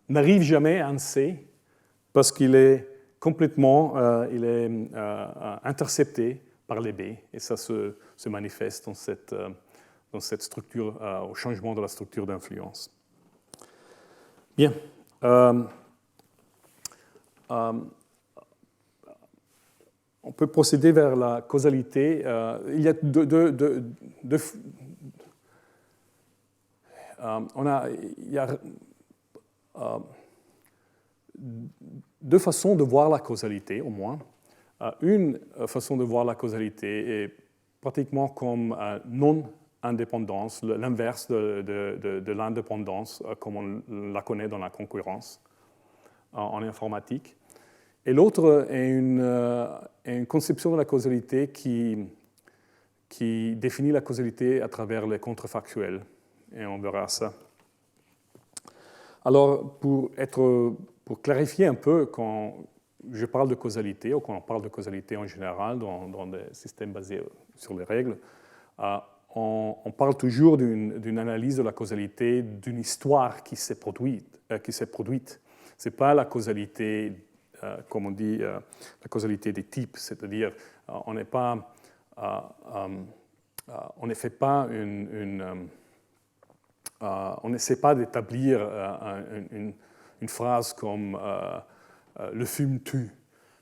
n'arrive jamais à un C parce qu'il est complètement intercepté par les B, et ça se manifeste dans cette structure, au changement de la structure d'influence. Bien. On peut procéder vers la causalité. Il y a deux façons de voir la causalité, au moins. Une façon de voir la causalité est pratiquement comme non-indépendance, l'inverse de l'indépendance, comme on la connaît dans la concurrence en informatique. Et l'autre est une conception de la causalité qui définit la causalité à travers les contrefactuels. Et on verra ça. Alors, pour clarifier un peu, quand je parle de causalité, ou quand on parle de causalité en général dans des systèmes basés sur les règles, on parle toujours d'une analyse de la causalité d'une histoire qui s'est produite. Ce n'est pas la causalité, comme on dit, la causalité des types, c'est-à-dire on ne fait pas on n'essaie pas d'établir une phrase comme le fume tue,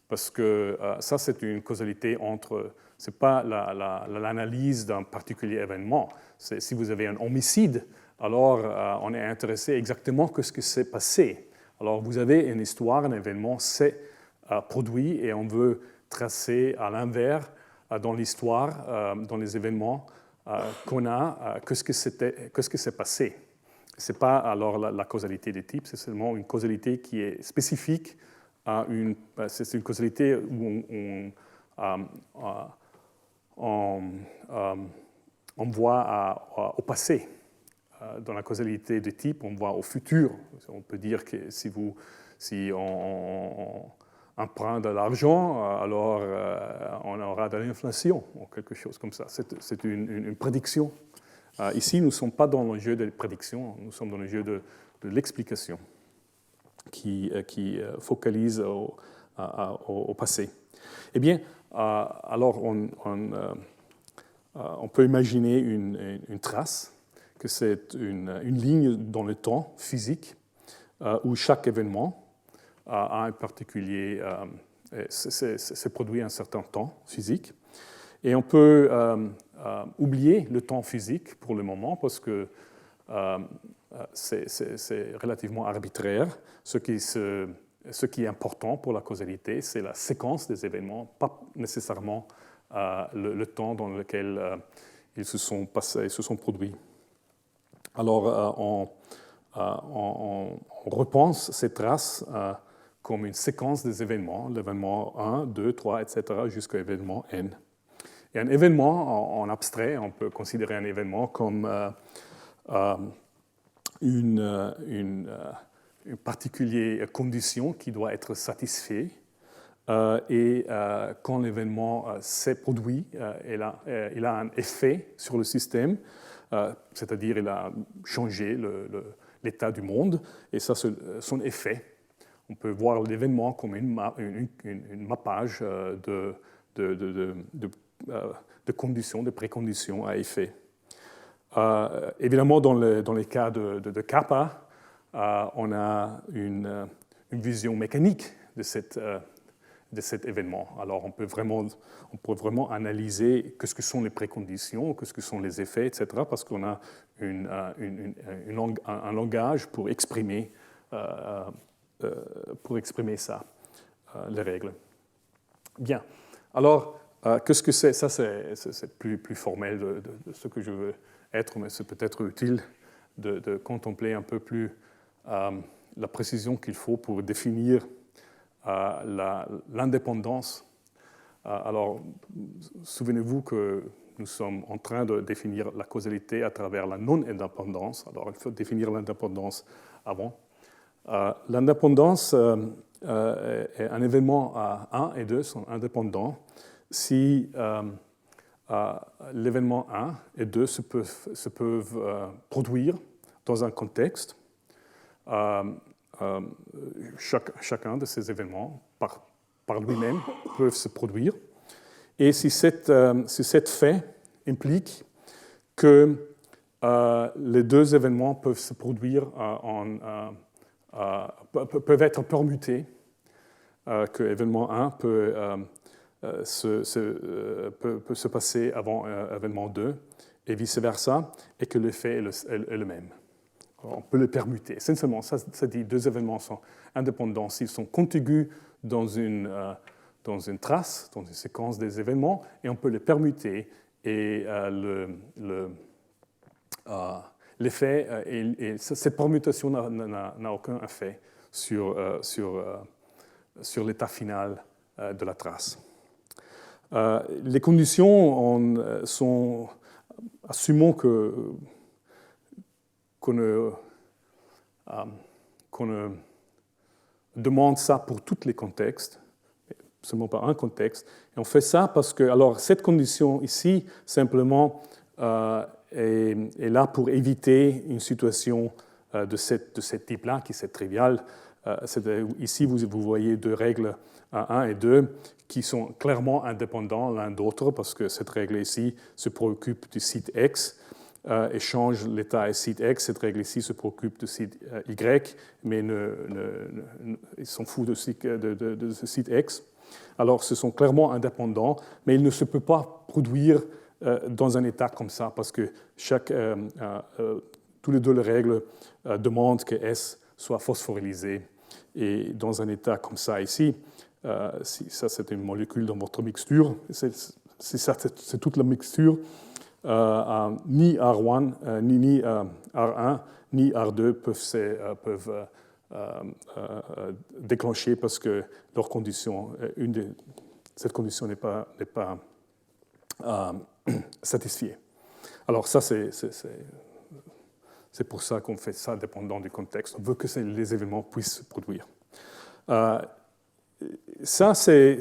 parce que ça, c'est une causalité entre. Ce n'est pas l'analyse d'un particulier événement. Si vous avez un homicide, alors on est intéressé exactement que ce qui s'est passé. Alors vous avez une histoire, un événement s'est produit, et on veut tracer à l'inverse dans l'histoire, dans les événements qu'on a, qu'est-ce qui s'est passé. Ce n'est pas alors la causalité des types, c'est seulement une causalité qui est spécifique à c'est une causalité où on voit au passé. Dans la causalité de type, on voit au futur. On peut dire que si on emprunte de l'argent, alors on aura de l'inflation, ou quelque chose comme ça. C'est une prédiction. Ici, nous ne sommes pas dans le jeu de la prédiction, nous sommes dans le jeu de l'explication qui focalise au passé. Eh bien, alors on peut imaginer une trace, que c'est une ligne dans le temps physique où chaque événement a un particulier, se produit un certain temps physique. Et on peut oublier le temps physique pour le moment parce que c'est relativement arbitraire. Ce qui est important pour la causalité, c'est la séquence des événements, pas nécessairement le temps dans lequel ils se sont produits. Alors, on repense ces traces comme une séquence des événements, l'événement 1, 2, 3, etc., jusqu'à l'événement n. Et un événement, en abstrait, on peut considérer un événement comme une particulière condition qui doit être satisfaite. Et quand l'événement s'est produit, il a un effet sur le système, c'est-à-dire il a changé l'état du monde, et ça, c'est son effet. On peut voir l'événement comme une mappage de conditions, de préconditions à effet. Évidemment, dans les cas de kappa, on a une vision mécanique de cet événement. Alors, on peut vraiment analyser ce que sont les préconditions, ce que sont les effets, etc., parce qu'on a un langage pour exprimer ça, les règles. Bien. Alors, qu'est-ce que c'est? Ça, c'est plus formel de ce que je veux être, mais c'est peut-être utile de contempler un peu plus la précision qu'il faut pour définir l'indépendance. Alors, souvenez-vous que nous sommes en train de définir la causalité à travers la non-indépendance. Alors, il faut définir l'indépendance avant. L'indépendance est un événement 1 et 2 sont indépendants si l'événement 1 et 2 se peuvent produire dans un contexte. Chacun de ces événements, par lui-même, peuvent se produire. Et si cet fait implique que les deux événements peuvent se produire peuvent être permutés, que événement 1 peut se passer avant événement 2, et vice-versa, et que l'effet est le même. On peut le permuter. Essentiellement, ça dit deux événements sont indépendants s'ils sont contigus dans une trace, dans une séquence des événements, et on peut les permuter, et l'effet, et cette permutation n'a aucun effet sur l'état final de la trace. Les conditions sont, assumons qu'on ne demande ça pour tous les contextes, seulement pas un contexte. Et on fait ça parce que, alors, cette condition ici, simplement, est là pour éviter une situation de ce type-là, qui est triviale. Ici, vous voyez deux règles 1 et 2 qui sont clairement indépendants l'un d'autre, parce que cette règle ici se préoccupe du site X et change l'état à site X. Cette règle ici se préoccupe du site Y, mais ils s'en foutent de ce site X. Alors, ce sont clairement indépendants, mais il ne se peut pas produire dans un état comme ça, parce que tous les deux les règles demandent que S soit phosphorylysé. Et dans un état comme ça ici, si ça c'est une molécule dans votre mixture, c'est toute la mixture, ni R1, ni R1, ni R2 peuvent déclencher parce que leur condition, cette condition n'est pas satisfiée. Alors ça, c'est pour ça qu'on fait ça dépendant du contexte. On veut que les événements puissent se produire. Ça, c'est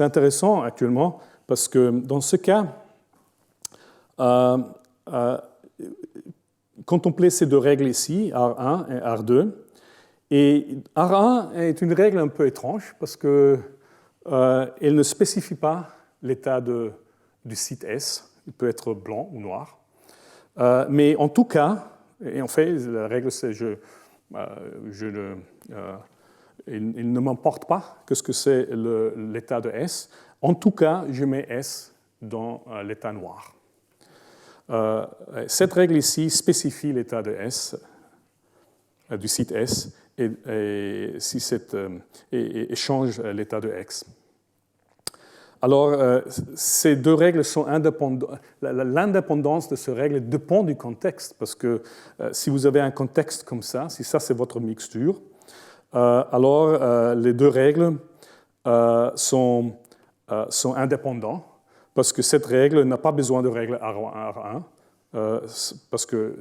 intéressant actuellement parce que dans ce cas, contempler ces deux règles ici, R1 et R2. Et R1 est une règle un peu étrange parce qu'elle ne spécifie pas l'état du site S. Il peut être blanc ou noir. Mais en tout cas, et en fait, la règle c'est il ne m'importe pas ce que c'est l'état de S. En tout cas, je mets S dans l'état noir. Cette règle ici spécifie l'état de S, du site S, et change l'état de X. Alors, ces deux règles sont indépendantes. L'indépendance de ces règles dépend du contexte, parce que si vous avez un contexte comme ça, si ça c'est votre mixture, alors les deux règles sont indépendantes, parce que cette règle n'a pas besoin de règle R1, parce que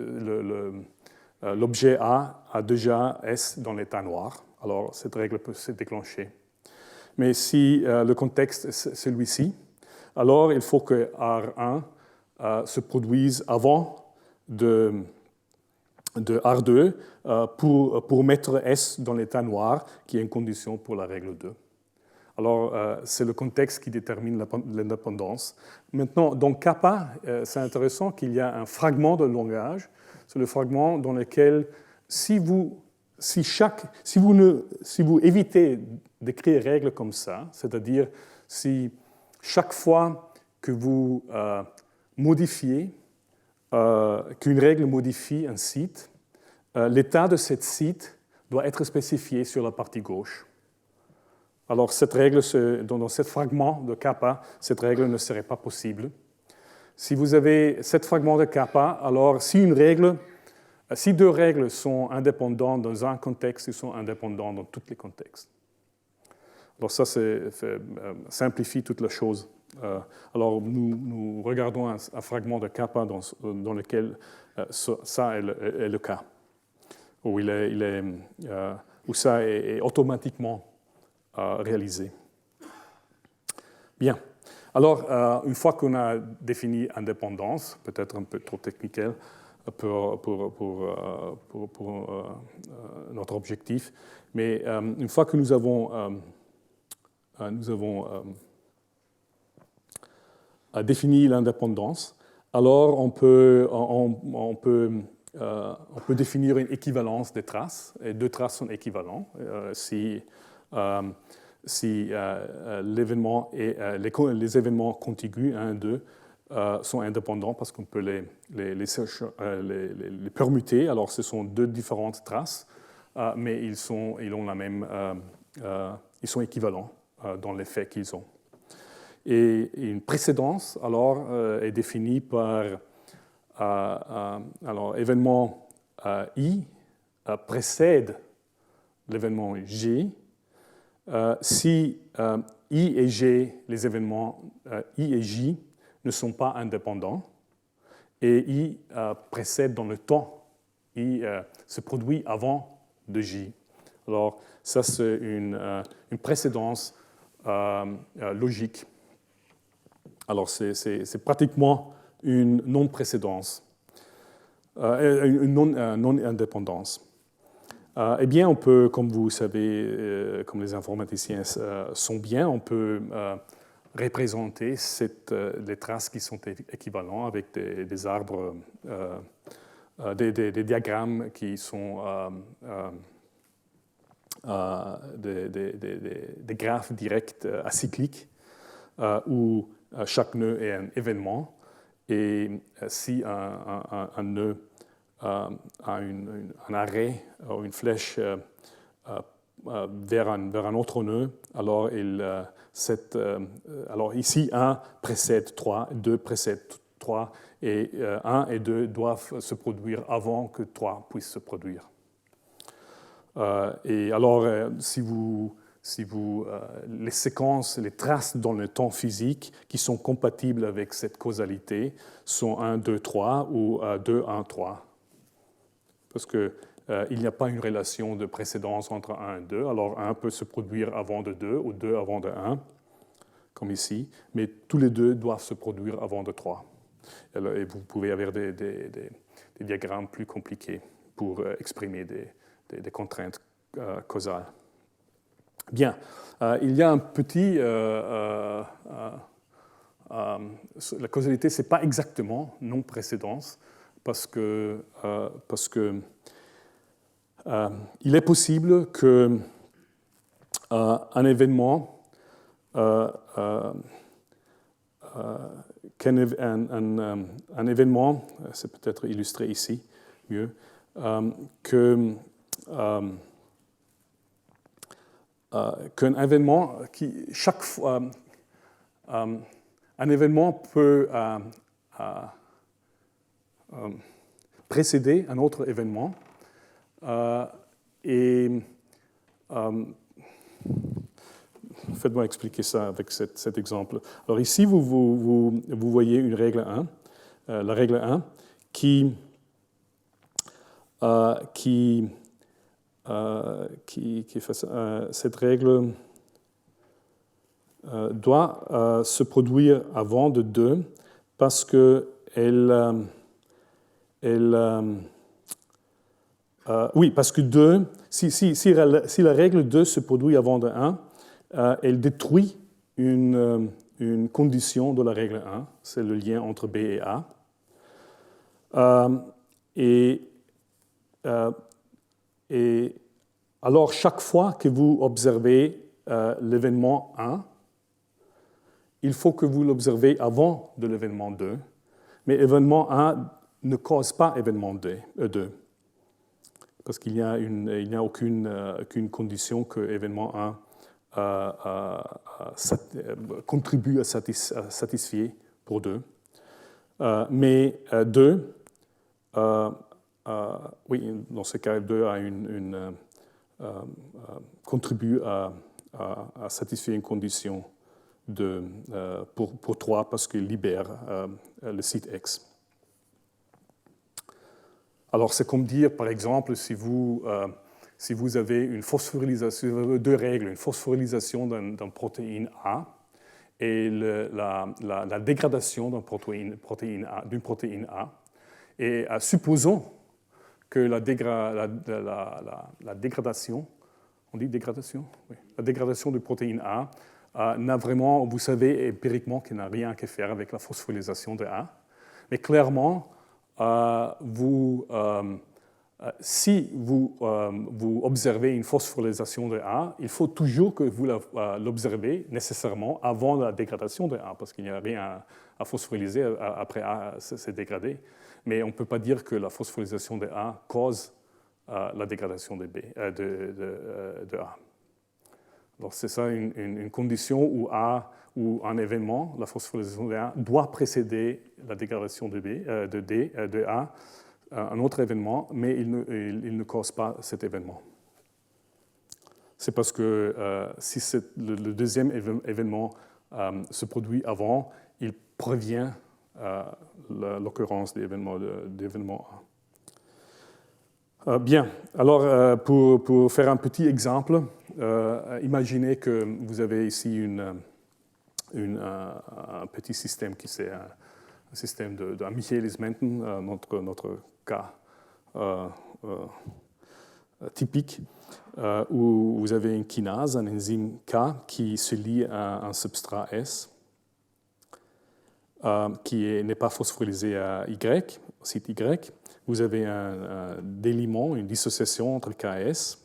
l'objet A a déjà S dans l'état noir, alors cette règle peut se déclencher. Mais si le contexte est celui-ci, alors il faut que R1 se produise avant de R2 pour mettre S dans l'état noir, qui est une condition pour la règle 2. Alors, c'est le contexte qui détermine l'indépendance. Maintenant, dans kappa, c'est intéressant qu'il y a un fragment de langage. C'est le fragment dans lequel, si vous évitez d'écrire règles comme ça, c'est-à-dire si chaque fois que vous modifiez, qu'une règle modifie un site, l'état de ce site doit être spécifié sur la partie gauche. Alors, cette règle, dans ce fragment de kappa, cette règle ne serait pas possible. Si vous avez ce fragment de kappa, alors si deux règles sont indépendantes dans un contexte, elles sont indépendantes dans tous les contextes. Alors ça, simplifie toute la chose. Alors nous regardons un fragment de kappa dans lequel ça est le cas, où ça est automatiquement réalisé. Bien. Alors, une fois qu'on a défini indépendance, peut-être un peu trop technique pour notre objectif, mais une fois que nous avons défini l'indépendance, alors on peut définir une équivalence des traces, et deux traces sont équivalentes si l'événement et les événements contigus, 1 et 2, sont indépendants parce qu'on peut les permuter. Alors, ce sont deux différentes traces, mais ils sont équivalents dans l'effet qu'ils ont. Et une précédence, alors, est définie par événement I précède l'événement J. Si I et G, les événements I et J, ne sont pas indépendants, et I précède dans le temps, I se produit avant de J. Alors, ça, c'est une précédence logique. Alors, c'est pratiquement une non-précédence, une non-indépendance. Eh bien, on peut, comme vous savez, comme les informaticiens sont bien, on peut représenter les traces qui sont équivalentes avec des arbres, des diagrammes qui sont des graphes directs acycliques où chaque nœud est un événement. Et si un nœud a un arrêt ou une flèche vers un autre nœud, alors, alors ici 1 précède 3, 2 précède 3, et 1 et 2 doivent se produire avant que 3 puisse se produire. Et alors, les séquences, les traces dans le temps physique qui sont compatibles avec cette causalité sont 1, 2, 3 ou 2, 1, 3. Parce qu'il n'y a pas une relation de précédence entre 1 et 2. Alors 1 peut se produire avant de 2 ou 2 avant de 1, comme ici, mais tous les deux doivent se produire avant de 3. Et vous pouvez avoir des diagrammes plus compliqués pour exprimer des contraintes causales. Bien, il y a un petit... la causalité, ce n'est pas exactement non-précédence, parce que il est possible que un événement, un événement, c'est peut-être illustré ici mieux, qu'un événement qui, chaque fois, un événement peut précéder un autre événement. Faites-moi expliquer ça avec cet exemple. Alors ici, vous voyez une règle 1, la règle 1, qui fait cette règle doit se produire avant de 2 parce que oui, parce que 2, si la règle 2 se produit avant de 1, elle détruit une condition de la règle 1, c'est le lien entre B et A. Et alors, chaque fois que vous observez l'événement 1, il faut que vous l'observez avant de l'événement 2, mais l'événement 1 ne cause pas l'événement 2, parce qu'il n'y a aucune condition que l'événement 1 contribue à satisfaire pour 2. Mais 2, oui, dans ce cas, 2 contribue à satisfaire une condition pour 3 parce qu'il libère le site X. Alors, c'est comme dire, par exemple, si vous avez une phosphorylation, deux règles, une phosphorylation d'une protéine A et la dégradation d'une protéine A. Et supposons que la dégradation, on dit dégradation? Oui. La dégradation de protéine A n'a vraiment, vous savez empiriquement qu'il n'a rien à faire avec la phosphorylation de A. Mais clairement, si vous observez une phosphorylation de A, il faut toujours que vous l'observez nécessairement avant la dégradation de A, parce qu'il n'y a rien à phosphoryliser après A s'est dégradé. Mais on ne peut pas dire que la phosphorylation de A cause la dégradation de A. Donc c'est ça une condition où un événement, la phosphorylation de A, doit précéder la dégradation de A, un autre événement, mais il ne cause pas cet événement. C'est parce que si le deuxième événement se produit avant, il prévient l'occurrence d'événement A. Bien, alors pour faire un petit exemple, imaginez que vous avez ici un petit système qui c'est un système de Michaelis-Menten, notre cas typique, où vous avez une kinase, un enzyme K qui se lie à un substrat S, qui n'est pas phosphorylé à Y, au site Y. Vous avez un déliement, une dissociation entre K et S,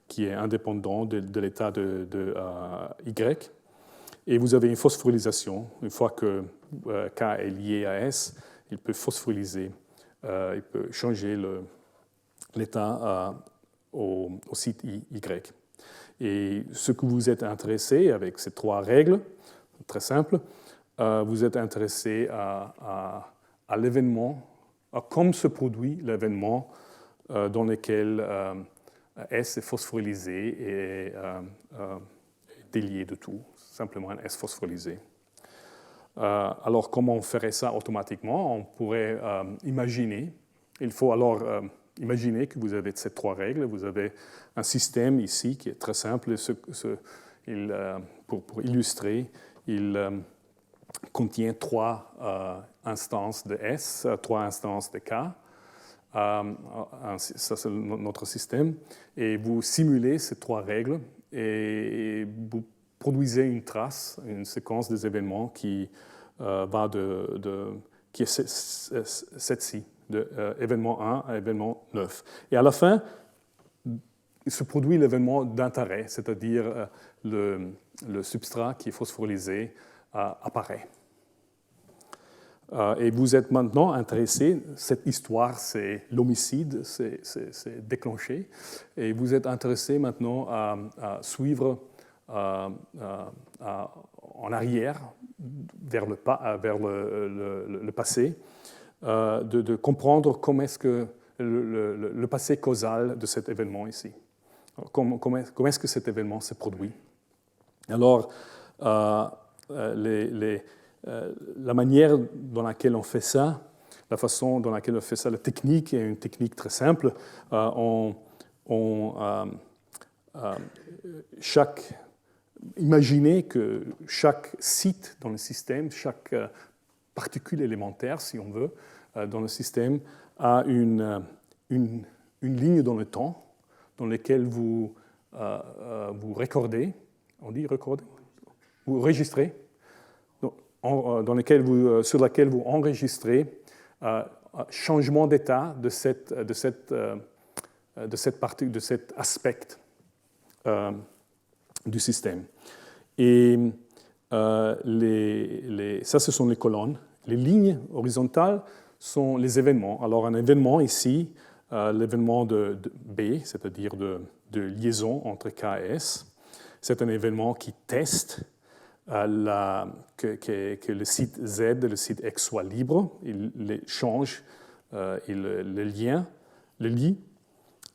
qui est indépendant de l'état de Y. Et vous avez une phosphorylation. Une fois que K est lié à S, il peut phosphoryliser, il peut changer l'état au site Y. Et ce que vous êtes intéressé avec ces trois règles, très simples, vous êtes intéressé à l'événement, à comment se produit l'événement dans lequel S est phosphorylysé et délié de tout, simplement un S phosphorylysé. Alors, comment on ferait ça automatiquement? On pourrait imaginer, il faut alors imaginer que vous avez ces trois règles, vous avez un système ici qui est très simple, pour illustrer, il contient trois instances de S, trois instances de K. Ça, c'est notre système. Et vous simulez ces trois règles et vous produisez une trace, une séquence des événements qui qui est celle-ci, de événement 1 à événement 9. Et à la fin, il se produit l'événement d'intérêt, c'est-à-dire le substrat qui est phosphorylé apparaît. Et vous êtes maintenant intéressé, cette histoire, c'est l'homicide, c'est déclenché, et vous êtes intéressé maintenant à suivre en arrière, vers le passé, de comprendre comment est-ce que le passé causal de cet événement ici. Comment est-ce que cet événement s'est produit? Alors, la manière dans laquelle on fait ça, la façon dans laquelle on fait ça, la technique est une technique très simple. Imaginez que chaque site dans le système, chaque particule élémentaire, si on veut, dans le système, a une ligne dans le temps dans laquelle vous recordez on dit recording, vous enregistrez, sur laquelle vous enregistrez changement d'état de cet aspect du système. Et ça, ce sont les colonnes. Les lignes horizontales sont les événements. Alors, un événement ici, l'événement de B, c'est-à-dire de liaison entre K et S, c'est un événement qui teste que le site Z et le site X soient libres. Il les change, il le lie,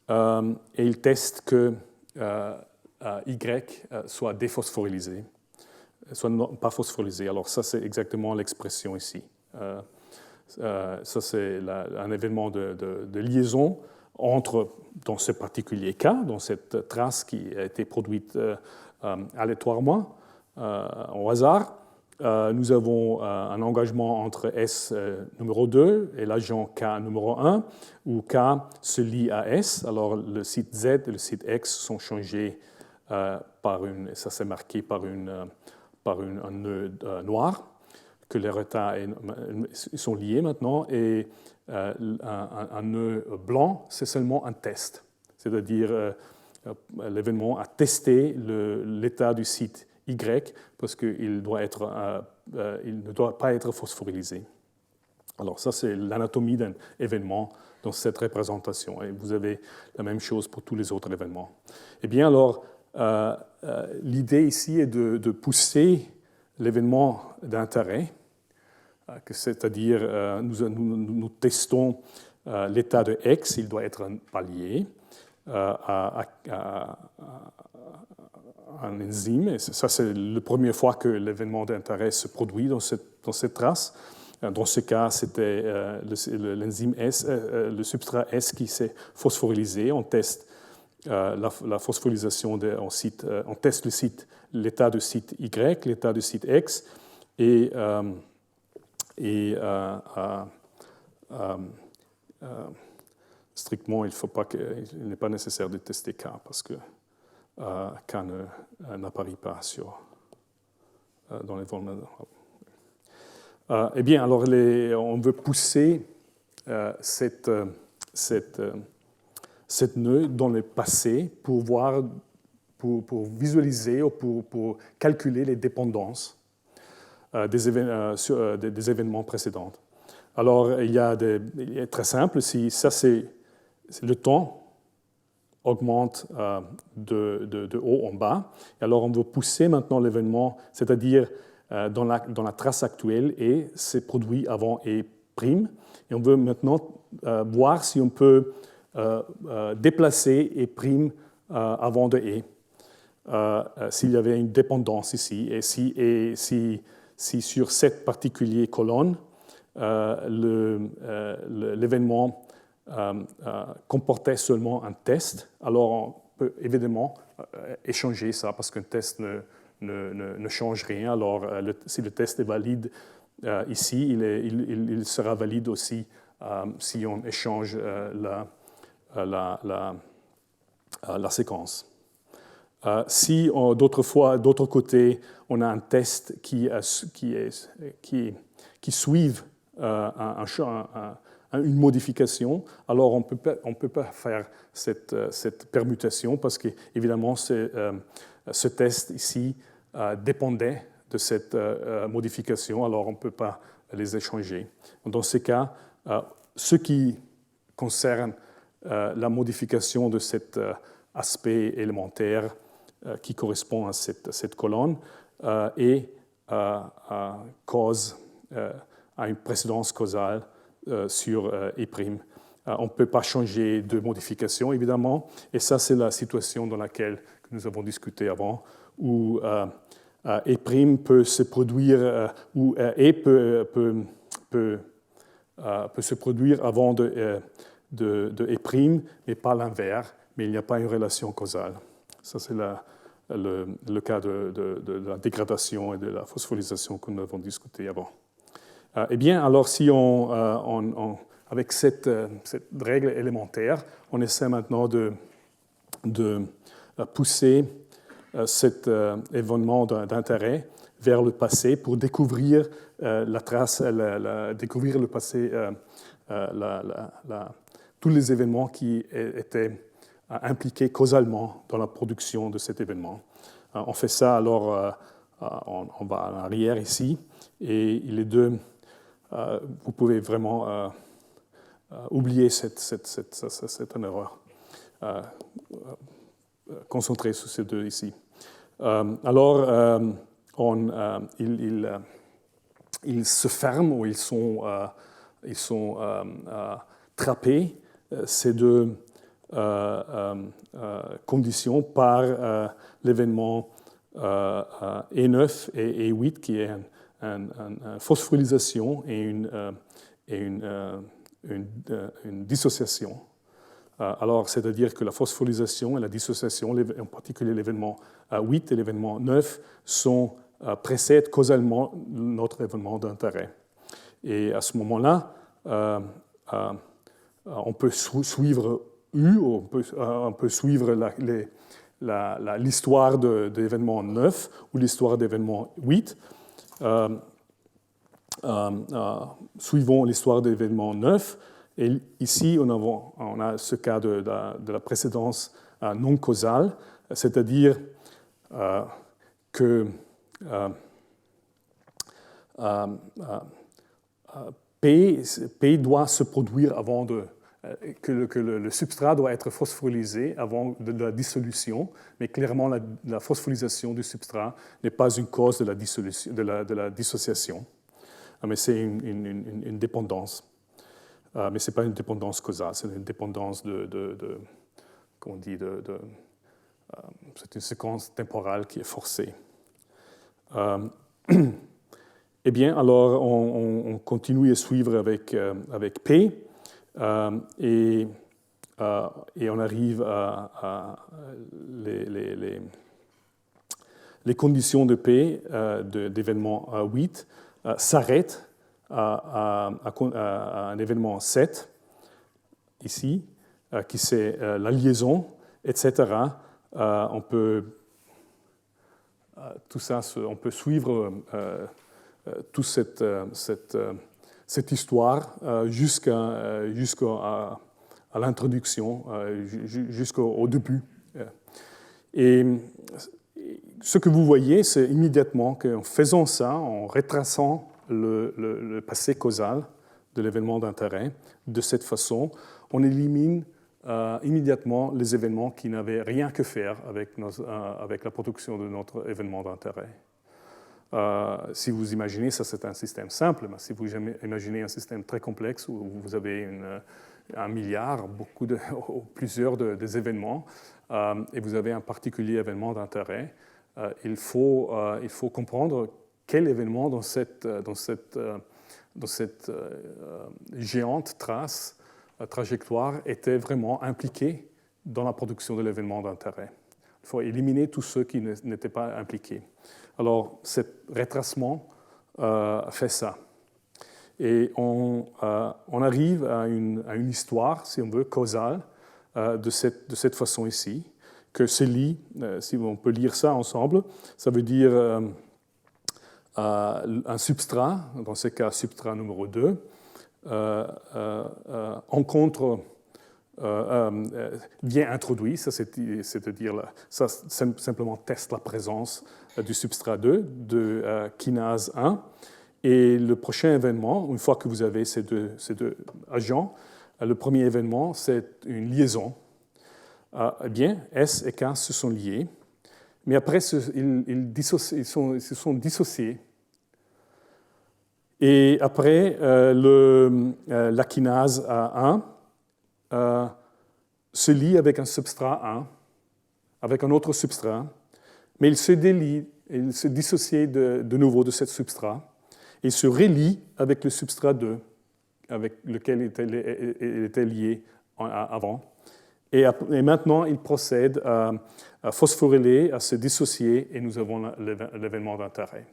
et il teste que Y soit déphosphorylé, soit pas phosphorylé. Alors ça, c'est exactement l'expression ici. Ça, c'est un événement de liaison dans ce particulier cas, dans cette trace qui a été produite aléatoirement, au hasard. Nous avons un engagement entre S numéro 2 et l'agent K numéro 1, où K se lie à S. Alors, le site Z et le site X sont changés ça c'est marqué par un nœud noir, que les retards sont liés maintenant, et un nœud blanc, c'est seulement un test. C'est-à-dire, l'événement a testé l'état du site Y parce qu'il ne doit pas être phosphorylé. Alors ça, c'est l'anatomie d'un événement dans cette représentation. Et vous avez la même chose pour tous les autres événements. Eh bien, alors, l'idée ici est de pousser l'événement d'intérêt, c'est-à-dire nous testons l'état de X, il doit être pallié à un enzyme. Et ça, c'est la première fois que l'événement d'intérêt se produit dans cette trace. Dans ce cas, c'était l'enzyme S, le substrat S qui s'est phosphorylé. On teste la phosphorylation, on teste l'état du site Y, l'état du site X, et strictement, il n'est pas nécessaire de tester K parce que K n'apparaît pas dans les volumes. Eh bien, alors on veut pousser cette nœud dans le passé pour visualiser ou pour calculer les dépendances des événements précédents. Alors, il est très simple, si ça c'est le temps augmente de haut en bas. Et alors, on veut pousser maintenant l'événement, c'est-à-dire dans la trace actuelle, et c'est produit avant E'. Et on veut maintenant voir si on peut déplacer E' avant de E. S'il y avait une dépendance ici, et si sur cette particulière colonne, l'événement comportait seulement un test, alors on peut évidemment échanger ça parce qu'un test ne change rien. Alors, si le test est valide ici, il sera valide aussi si on échange la séquence. Si d'autre côté, on a un test qui suive une modification, alors on peut pas faire cette permutation parce qu'évidemment, ce test ici dépendait de cette modification, alors on ne peut pas les échanger. Dans ce cas, ce qui concerne la modification de cet aspect élémentaire qui correspond à cette colonne et cause à une précédence causale sur E'. On ne peut pas changer de modification, évidemment, et ça, c'est la situation dans laquelle nous avons discuté avant, où E' peut se produire, où E peut se produire avant de E', mais pas l'inverse, mais il n'y a pas une relation causale. Ça, c'est le cas de la dégradation et de la phosphorylation que nous avons discuté avant. Eh bien, alors si avec cette règle élémentaire, on essaie maintenant de pousser cet événement d'intérêt vers le passé pour découvrir la trace, découvrir le passé, tous les événements qui étaient impliqués causalement dans la production de cet événement. On fait ça, alors on va en arrière ici, et les deux, vous pouvez vraiment oublier cette erreur. Concentrer sur ces deux ici. Alors, ils se ferment ou ils sont trappés, ces deux conditions, par l'événement E9 et E8, qui est une phosphorylisation et une dissociation. Alors, c'est-à-dire que la phosphorylisation et la dissociation, en particulier l'événement 8 et l'événement 9, précèdent causalement notre événement d'intérêt. Et à ce moment-là, on peut suivre on peut suivre l'histoire de l'événement 9 ou l'histoire d'événement 8. Suivons l'histoire de l'événement 9. Et ici, on a ce cas de la précédence non causale, c'est-à-dire que P doit se produire avant que le substrat doit être phosphorylé avant de la dissolution, mais clairement la phosphorylisation du substrat n'est pas une cause de la dissociation, mais c'est une dépendance. Mais ce n'est pas une dépendance causale, c'est une dépendance comment on dit, c'est une séquence temporale qui est forcée. Eh bien, alors, on continue à suivre avec P, et on arrive à les conditions de P d'événement 8 s'arrêtent à un événement 7, ici, qui c'est la liaison, etc. On peut suivre toute cette histoire jusqu'à l'introduction, jusqu'au début. Et ce que vous voyez, c'est immédiatement qu'en faisant ça, en retraçant le passé causal de l'événement d'intérêt, de cette façon, on élimine immédiatement les événements qui n'avaient rien que faire avec la production de notre événement d'intérêt. Si vous imaginez, ça c'est un système simple, mais si vous imaginez un système très complexe où vous avez un milliard, plusieurs des événements, et vous avez un particulier événement d'intérêt, il faut comprendre quel événement dans cette géante trajectoire était vraiment impliqué dans la production de l'événement d'intérêt. Il faut éliminer tous ceux qui n'étaient pas impliqués. Alors, ce retracement fait ça. Et on arrive à une histoire, si on veut, causale, de cette façon ici, que se lie, si on peut lire ça ensemble, ça veut dire un substrat, dans ce cas substrat numéro 2, vient introduit, c'est-à-dire ça simplement teste la présence du substrat 2, de kinase 1, et le prochain événement, une fois que vous avez ces deux agents, le premier événement, c'est une liaison. Eh bien, S et K se sont liés, mais après, ils se sont dissociés. Et après, la kinase 1 se lie avec un substrat 1, avec un autre substrat, mais il se délie, il se dissocie de nouveau de ce substrat, et se relie avec le substrat 2, avec lequel il était lié avant. Et maintenant, il procède à phosphoryler, à se dissocier, et nous avons l'événement d'intérêt.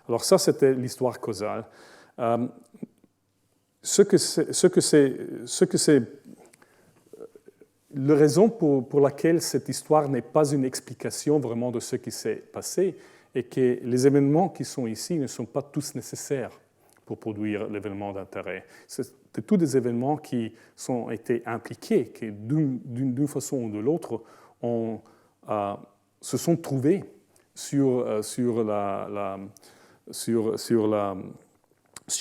Alors ça, c'était l'histoire causale. la raison pour laquelle cette histoire n'est pas une explication vraiment de ce qui s'est passé est que les événements qui sont ici ne sont pas tous nécessaires pour produire l'événement d'intérêt. C'est tous des événements qui ont été impliqués, qui d'une façon ou de l'autre se sont trouvés sur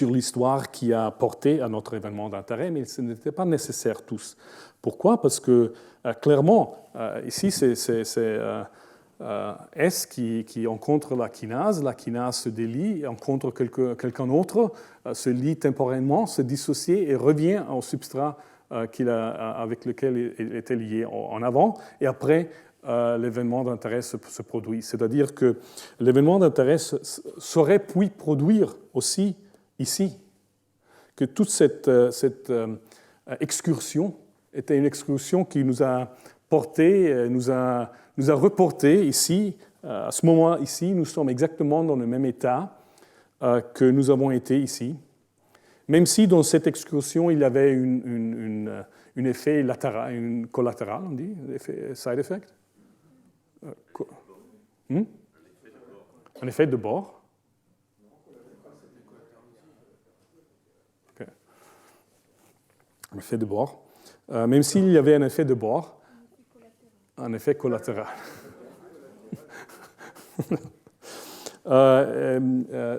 l'histoire qui a porté à notre événement d'intérêt, mais ce n'était pas nécessaire tous. Pourquoi? Parce que clairement, ici, c'est S qui rencontre la kinase se délie, rencontre quelqu'un d'autre, se lie temporairement, se dissocie et revient au substrat avec lequel il était lié en avant, et après, l'événement d'intérêt se produit. C'est-à-dire que l'événement d'intérêt saurait puis produire aussi ici, que toute cette excursion était une excursion qui nous a porté, nous a reporté ici. À ce moment ici, nous sommes exactement dans le même état que nous avons été ici. Même si dans cette excursion, il y avait un effet latéral, collatéral, on dit, side effect. Un effet de bord. Okay. Un effet de bord. Même s'il y avait un effet de bord, un effet collatéral.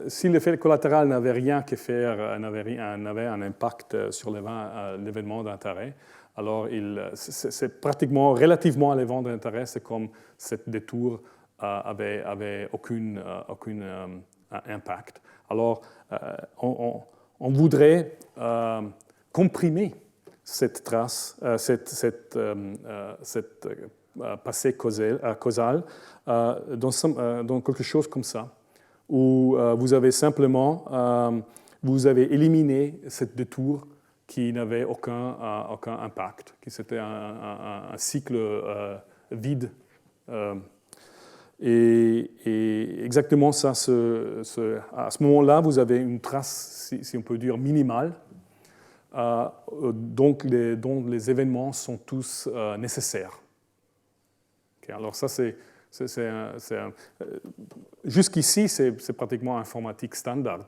Si l'effet collatéral n'avait rien que faire, n'avait un impact sur l'événement d'intérêt, alors c'est pratiquement, relativement à l'événement d'intérêt, c'est comme cette détour avait aucun impact. Alors, on voudrait comprimer cette trace, cette passé causal dans quelque chose comme ça, où vous avez simplement vous avez éliminé cette détour qui n'avait aucun impact, qui c'était un cycle vide. Et exactement ça, à ce moment-là, vous avez une trace, si on peut dire, minimale, dont les événements sont tous nécessaires. Okay, alors ça, jusqu'ici, c'est pratiquement informatique standard.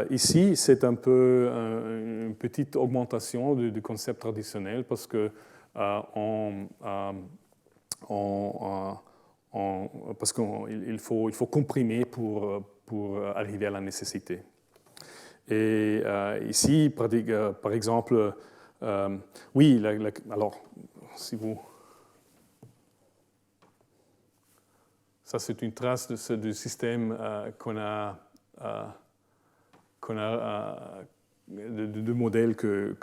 Ici, c'est un peu une petite augmentation du concept traditionnel parce que parce qu'il faut comprimer pour arriver à la nécessité. Et ici, par exemple, oui, alors, si vous... Ça, c'est une trace du système qu'on a de modèles de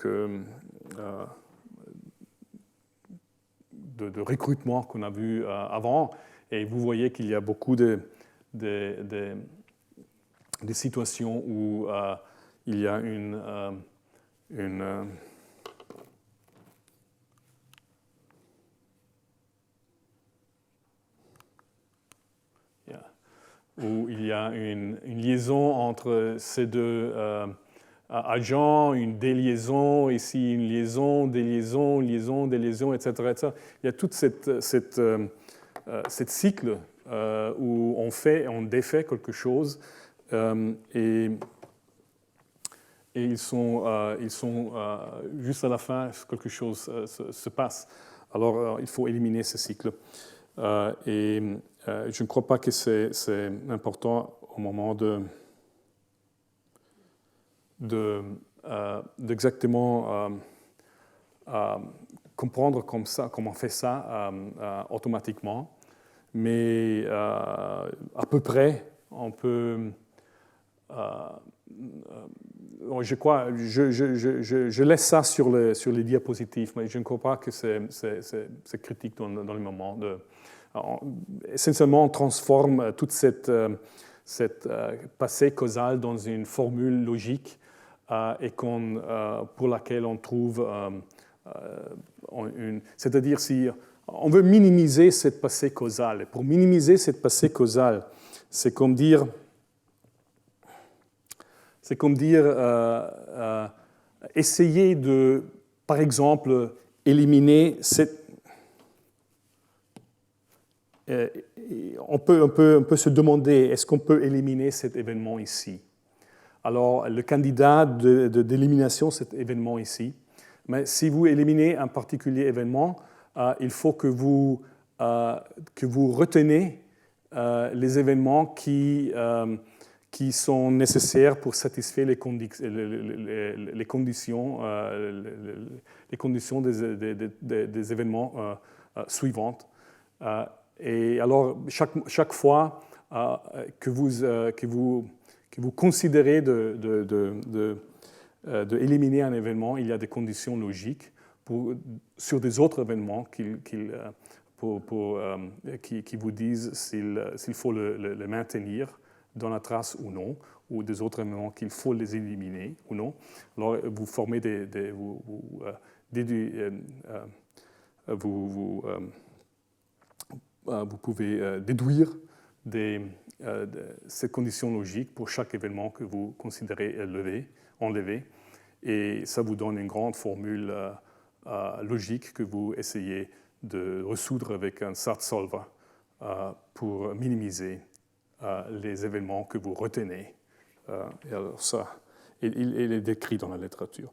recrutement qu'on a vu avant. Et vous voyez qu'il y a beaucoup de situations où il y a où il y a une liaison entre ces deux agents, une déliaison, ici une liaison, déliaison, liaison, déliaison, etc., etc. Il y a toute cette cycle où on défait quelque chose et ils sont juste à la fin, quelque chose se passe. Alors, il faut éliminer ce cycle. Et je ne crois pas que c'est important au moment d'exactement comprendre comment on fait ça automatiquement. Mais à peu près, on peut... je crois, je laisse ça sur les diapositives, mais je ne crois pas que c'est critique dans le moment. Essentiellement, on transforme toute cette passé causal dans une formule logique et pour laquelle on trouve c'est-à-dire si on veut minimiser cette passé causal. Et pour minimiser cette passé causal, c'est comme dire essayer de, par exemple, éliminer on peut se demander, est-ce qu'on peut éliminer cet événement ici? Alors, le candidat d'élimination, cet événement ici, mais si vous éliminez un particulier événement, il faut que vous retenez les événements qui sont nécessaires pour satisfaire les conditions des événements suivants. Et alors, chaque fois que vous considérez d'éliminer un événement, il y a des conditions logiques sur des autres événements qui vous disent s'il faut le maintenir dans la trace ou non, ou des autres éléments qu'il faut les éliminer ou non. Alors, vous formez vous pouvez déduire ces conditions logiques pour chaque événement que vous considérez enlevé, et ça vous donne une grande formule logique que vous essayez de résoudre avec un SAT-solver pour minimiser les événements que vous retenez. Et alors ça, il est décrit dans la littérature.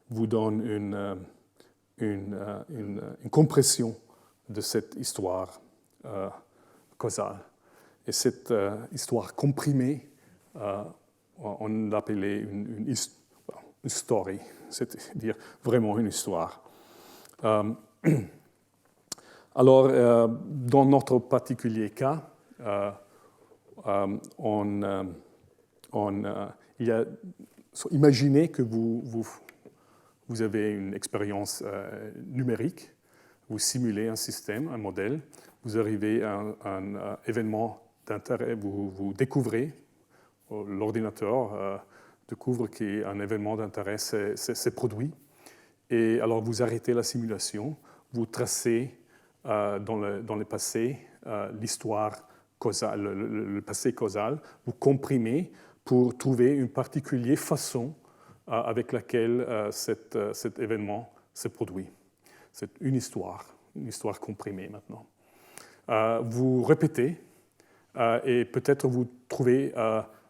Vous donne une compression de cette histoire causale. Et cette histoire comprimée, on l'appelait une story, c'est-à-dire vraiment une histoire. Alors, dans notre particulier cas, imaginez que vous avez une expérience numérique, vous simulez un système, un modèle, vous arrivez à un événement d'intérêt, vous découvrez, l'ordinateur découvre qu'un événement d'intérêt s'est produit, et alors vous arrêtez la simulation, vous tracez dans le passé l'histoire causale, le passé causal, vous comprimez pour trouver une particulière façon avec laquelle cet événement se produit. C'est une histoire comprimée maintenant. Vous répétez et peut-être vous trouvez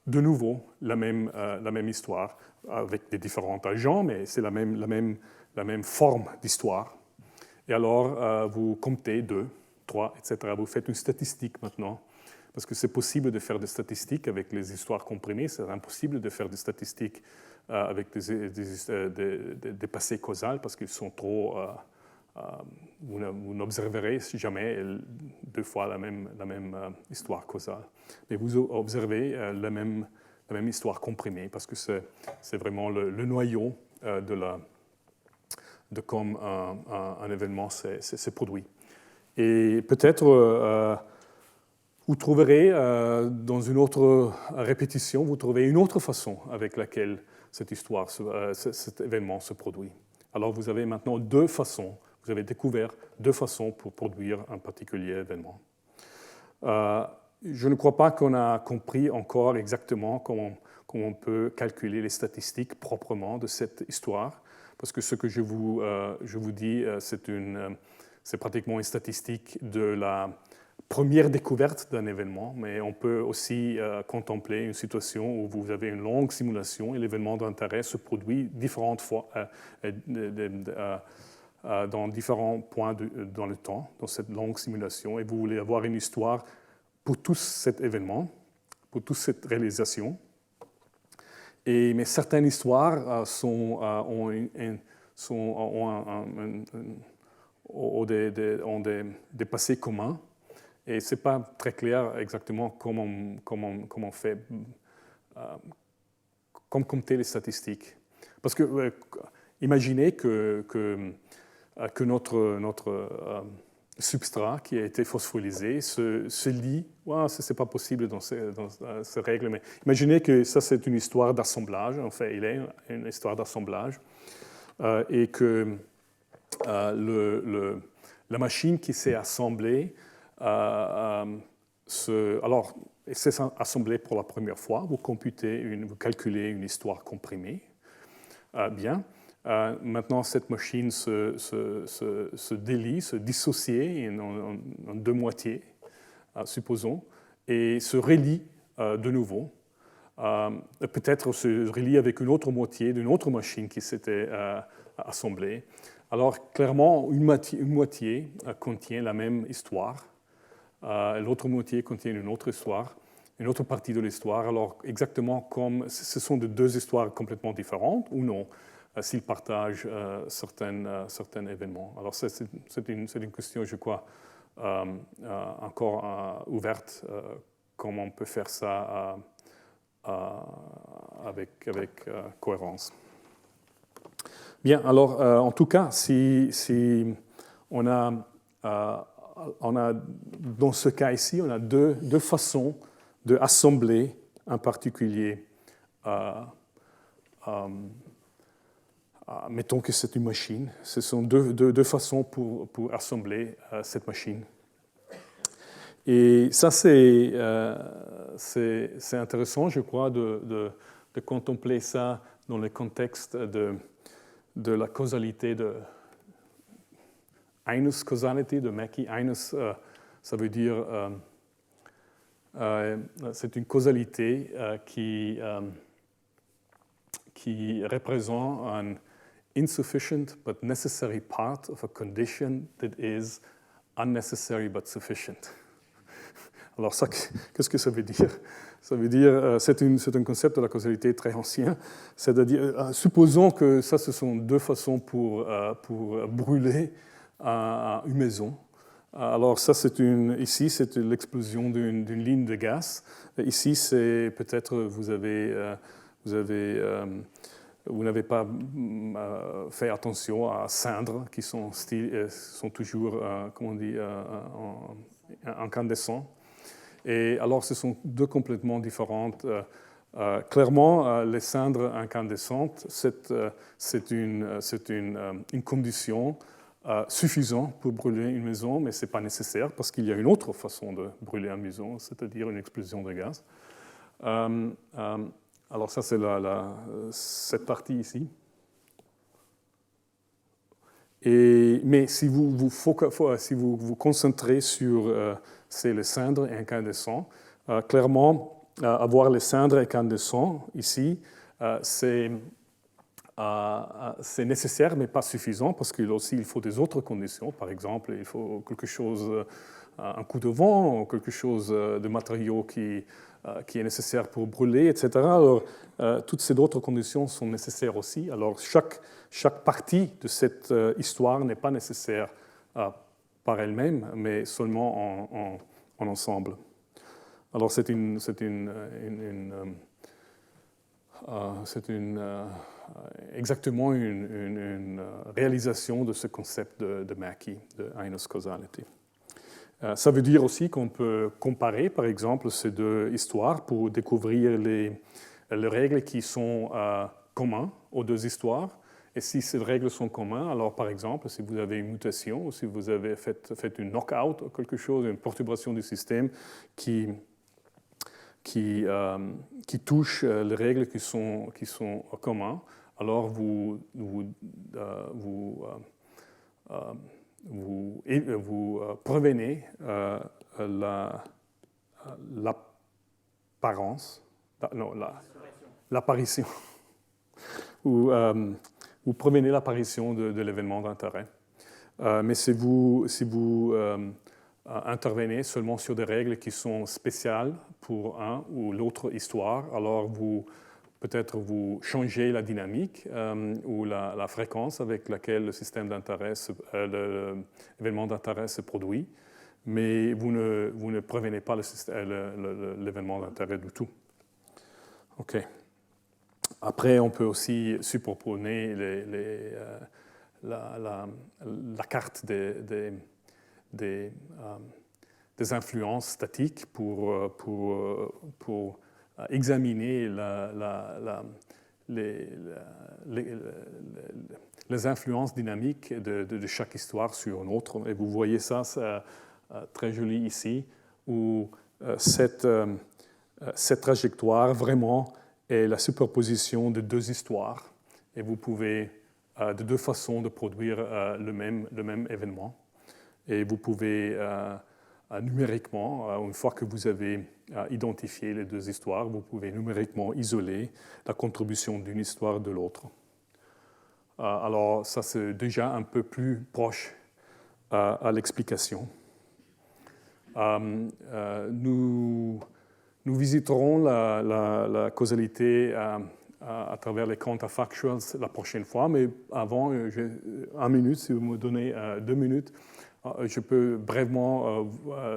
de nouveau la même histoire avec des différents agents, mais c'est la même forme d'histoire. Et alors, vous comptez 2, 3, etc. Vous faites une statistique maintenant, parce que c'est possible de faire des statistiques avec les histoires comprimées, c'est impossible de faire des statistiques avec des passés causales, parce qu'ils sont trop... vous n'observerez jamais 2 fois la même histoire causale. Mais vous observez la même histoire comprimée, parce que c'est vraiment le noyau de comme un événement s'est produit. Et peut-être vous trouverez dans une autre répétition, vous trouverez une autre façon avec laquelle cet événement se produit. Alors vous avez maintenant 2 façons, vous avez découvert 2 façons pour produire un particulier événement. Je ne crois pas qu'on a compris encore exactement comment on peut calculer les statistiques proprement de cette histoire, parce que ce que je vous dis, c'est pratiquement une statistique de la première découverte d'un événement, mais on peut aussi contempler une situation où vous avez une longue simulation et l'événement d'intérêt se produit différentes fois, dans différents points dans le temps, dans cette longue simulation, et vous voulez avoir une histoire pour tout cet événement, pour toute cette réalisation. Mais certaines histoires ont des passés communs, et ce n'est pas très clair exactement comment on fait, comme compter les statistiques. Parce que imaginez que notre substrat qui a été phosphorylisé se lie. Ce n'est pas possible dans ces règles, mais imaginez que ça, c'est une histoire d'assemblage. En fait, il est une histoire d'assemblage. Et que la machine qui s'est assemblée, s'est assemblée pour la première fois. Vous calculez une histoire comprimée. Bien. Maintenant, cette machine se délie, se dissocie en deux moitiés, supposons, et se relie de nouveau. Peut-être se relie avec une autre moitié d'une autre machine qui s'était assemblée. Alors, clairement, une moitié contient la même histoire, l'autre moitié contient une autre histoire, une autre partie de l'histoire. Alors, exactement comme ce sont deux histoires complètement différentes ou non, s'ils partagent certains événements. Alors, c'est une question, je crois, encore ouverte, comment on peut faire ça avec cohérence. Bien, alors, en tout cas, si on a dans ce cas ici, on a deux façons d'assembler un particulier. Mettons que c'est une machine. Ce sont deux façons pour assembler cette machine. Et ça, c'est intéressant, je crois, de contempler ça dans le contexte de la causalité de Einus causality de Mackey. Einus, ça veut dire c'est une causalité qui représente un insufficient but necessary part of a condition that is unnecessary but sufficient. Alors ça, qu'est-ce que ça veut dire? Ça veut dire, c'est un concept de la causalité très ancien, c'est-à-dire, supposons que ça, ce sont deux façons pour brûler une maison. Alors ça, ici, c'est l'explosion d'une ligne de gaz. Ici, c'est peut-être vous n'avez pas fait attention à cendres qui sont toujours, comment on dit, incandescents. Et alors, ce sont deux complètement différentes. Clairement, les cendres incandescentes, c'est une condition suffisante pour brûler une maison, mais ce n'est pas nécessaire parce qu'il y a une autre façon de brûler une maison, c'est-à-dire une explosion de gaz. Alors ça, c'est cette partie ici. Mais si vous vous concentrez sur les cendres incandescents, clairement, avoir les cendres incandescents ici, c'est nécessaire, mais pas suffisant, parce qu'il faut des autres conditions. Par exemple, il faut quelque chose, un coup de vent, ou quelque chose de matériaux qui est nécessaire pour brûler, etc. Alors, toutes ces autres conditions sont nécessaires aussi. Alors, chaque partie de cette histoire n'est pas nécessaire par elle-même, mais seulement en ensemble. Alors, c'est exactement une réalisation de ce concept de Mackey, de Einus causality. Ça veut dire aussi qu'on peut comparer, par exemple, ces deux histoires pour découvrir les règles qui sont communes aux deux histoires. Et si ces règles sont communes, alors par exemple, si vous avez une mutation, ou si vous avez fait une knockout ou quelque chose, une perturbation du système qui touche les règles qui sont communes, alors vous prévenez l'apparition, ou vous prévenez l'apparition de l'événement d'intérêt. Mais si vous intervenez seulement sur des règles qui sont spéciales pour un ou l'autre histoire, alors peut-être vous changez la dynamique ou la fréquence avec laquelle le système d'intérêt, l'événement d'intérêt se produit, mais vous ne prévenez pas l'événement d'intérêt du tout. OK. Après, on peut aussi superposer la carte des influences statiques pour examiner les influences dynamiques de chaque histoire sur une autre. Et vous voyez ça très joli ici, où cette trajectoire vraiment est la superposition de deux histoires. Et vous pouvez de deux façons de produire le même événement. Et vous pouvez numériquement, une fois que vous avez identifié les deux histoires, vous pouvez numériquement isoler la contribution d'une histoire de l'autre. Alors ça, c'est déjà un peu plus proche à l'explication. Nous visiterons la causalité à travers les counterfactuals la prochaine fois, mais avant, 1 minute, si vous me donnez 2 minutes, je peux brièvement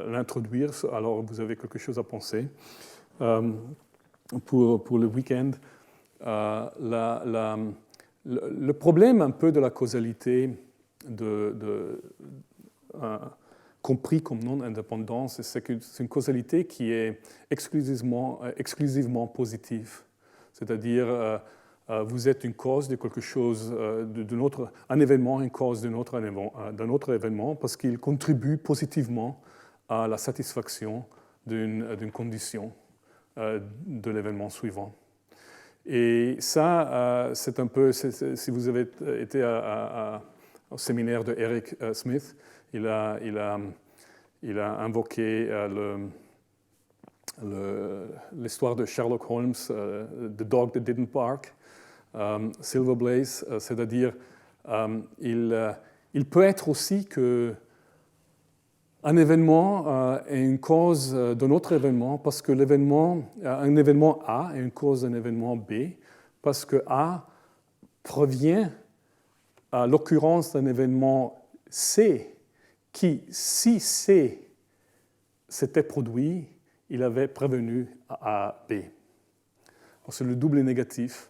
l'introduire, alors vous avez quelque chose à penser. Pour le week-end, le problème un peu de la causalité compris comme non-indépendance, c'est que c'est une causalité qui est exclusivement positive. C'est-à-dire, vous êtes une cause de quelque chose, un événement, une cause d'un autre événement, parce qu'il contribue positivement à la satisfaction d'une condition de l'événement suivant. Et ça, c'est un peu, si vous avez été au séminaire de Eric Smith, il a invoqué l'histoire de Sherlock Holmes, The Dog That Didn't Bark, Silver Blaze, c'est-à-dire il peut être aussi que un événement est une cause d'un autre événement parce que un événement A est une cause d'un événement B parce que A provient à l'occurrence d'un événement C qui, si C s'était produit, il avait prévenu à B. C'est le double négatif.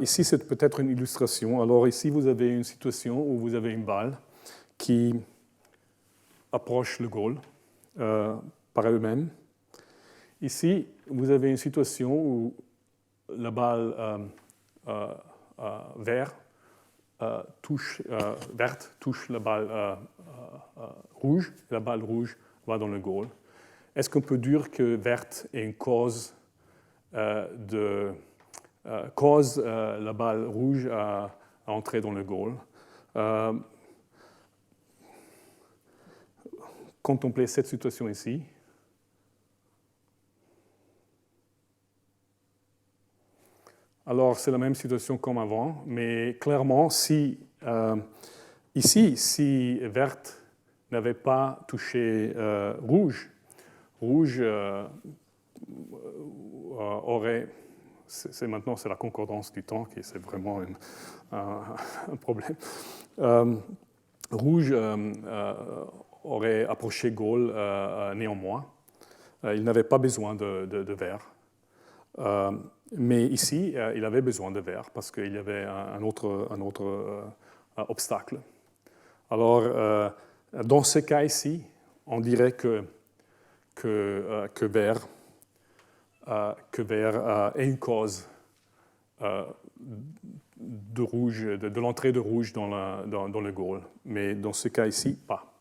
Ici, c'est peut-être une illustration. Alors ici, vous avez une situation où vous avez une balle qui approche le goal par elle-même. Ici, vous avez une situation où la balle verte touche la balle rouge, et la balle rouge va dans le goal. Est-ce qu'on peut dire que verte est une cause cause la balle rouge à entrer dans le goal? Contemplez cette situation ici. Alors, c'est la même situation comme avant, mais clairement, si verte n'avait pas touché rouge aurait... Maintenant, c'est la concordance du temps qui c'est vraiment un problème. Rouge aurait approché goal néanmoins. Il n'avait pas besoin de vert. Mais ici, il avait besoin de vert parce qu'il y avait un autre obstacle. Alors, dans ce cas ici, on dirait que vert est une cause de l'entrée de rouge dans le goal. Mais dans ce cas ici, pas.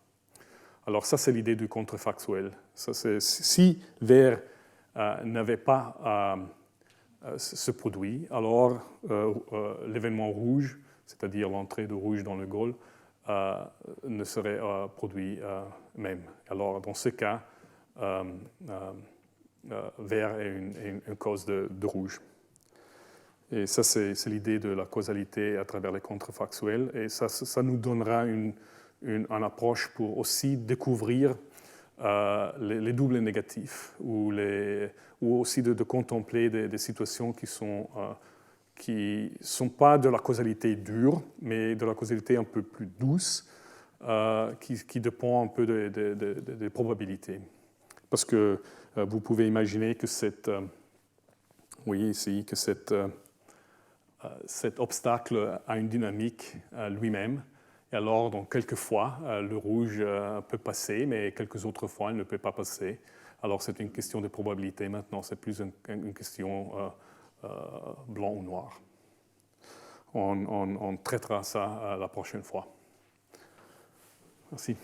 Alors ça, c'est l'idée du contrefactuel. Si vert n'avait pas ce produit, alors l'événement rouge, c'est-à-dire l'entrée de rouge dans le goal, ne serait produit même. Alors dans ce cas, vert est une cause de rouge. Et ça, c'est l'idée de la causalité à travers les contrefactuels. Et ça nous donnera une approche pour aussi découvrir les doubles négatifs ou aussi de contempler des situations qui sont pas de la causalité dure, mais de la causalité un peu plus douce, qui dépend un peu des probabilités. Parce que vous pouvez imaginer que cet obstacle a une dynamique lui-même. Et alors, donc, quelquefois, le rouge peut passer, mais quelques autres fois, il ne peut pas passer. Alors, c'est une question de probabilité maintenant. C'est plus une question blanc ou noir. On traitera ça la prochaine fois. Merci.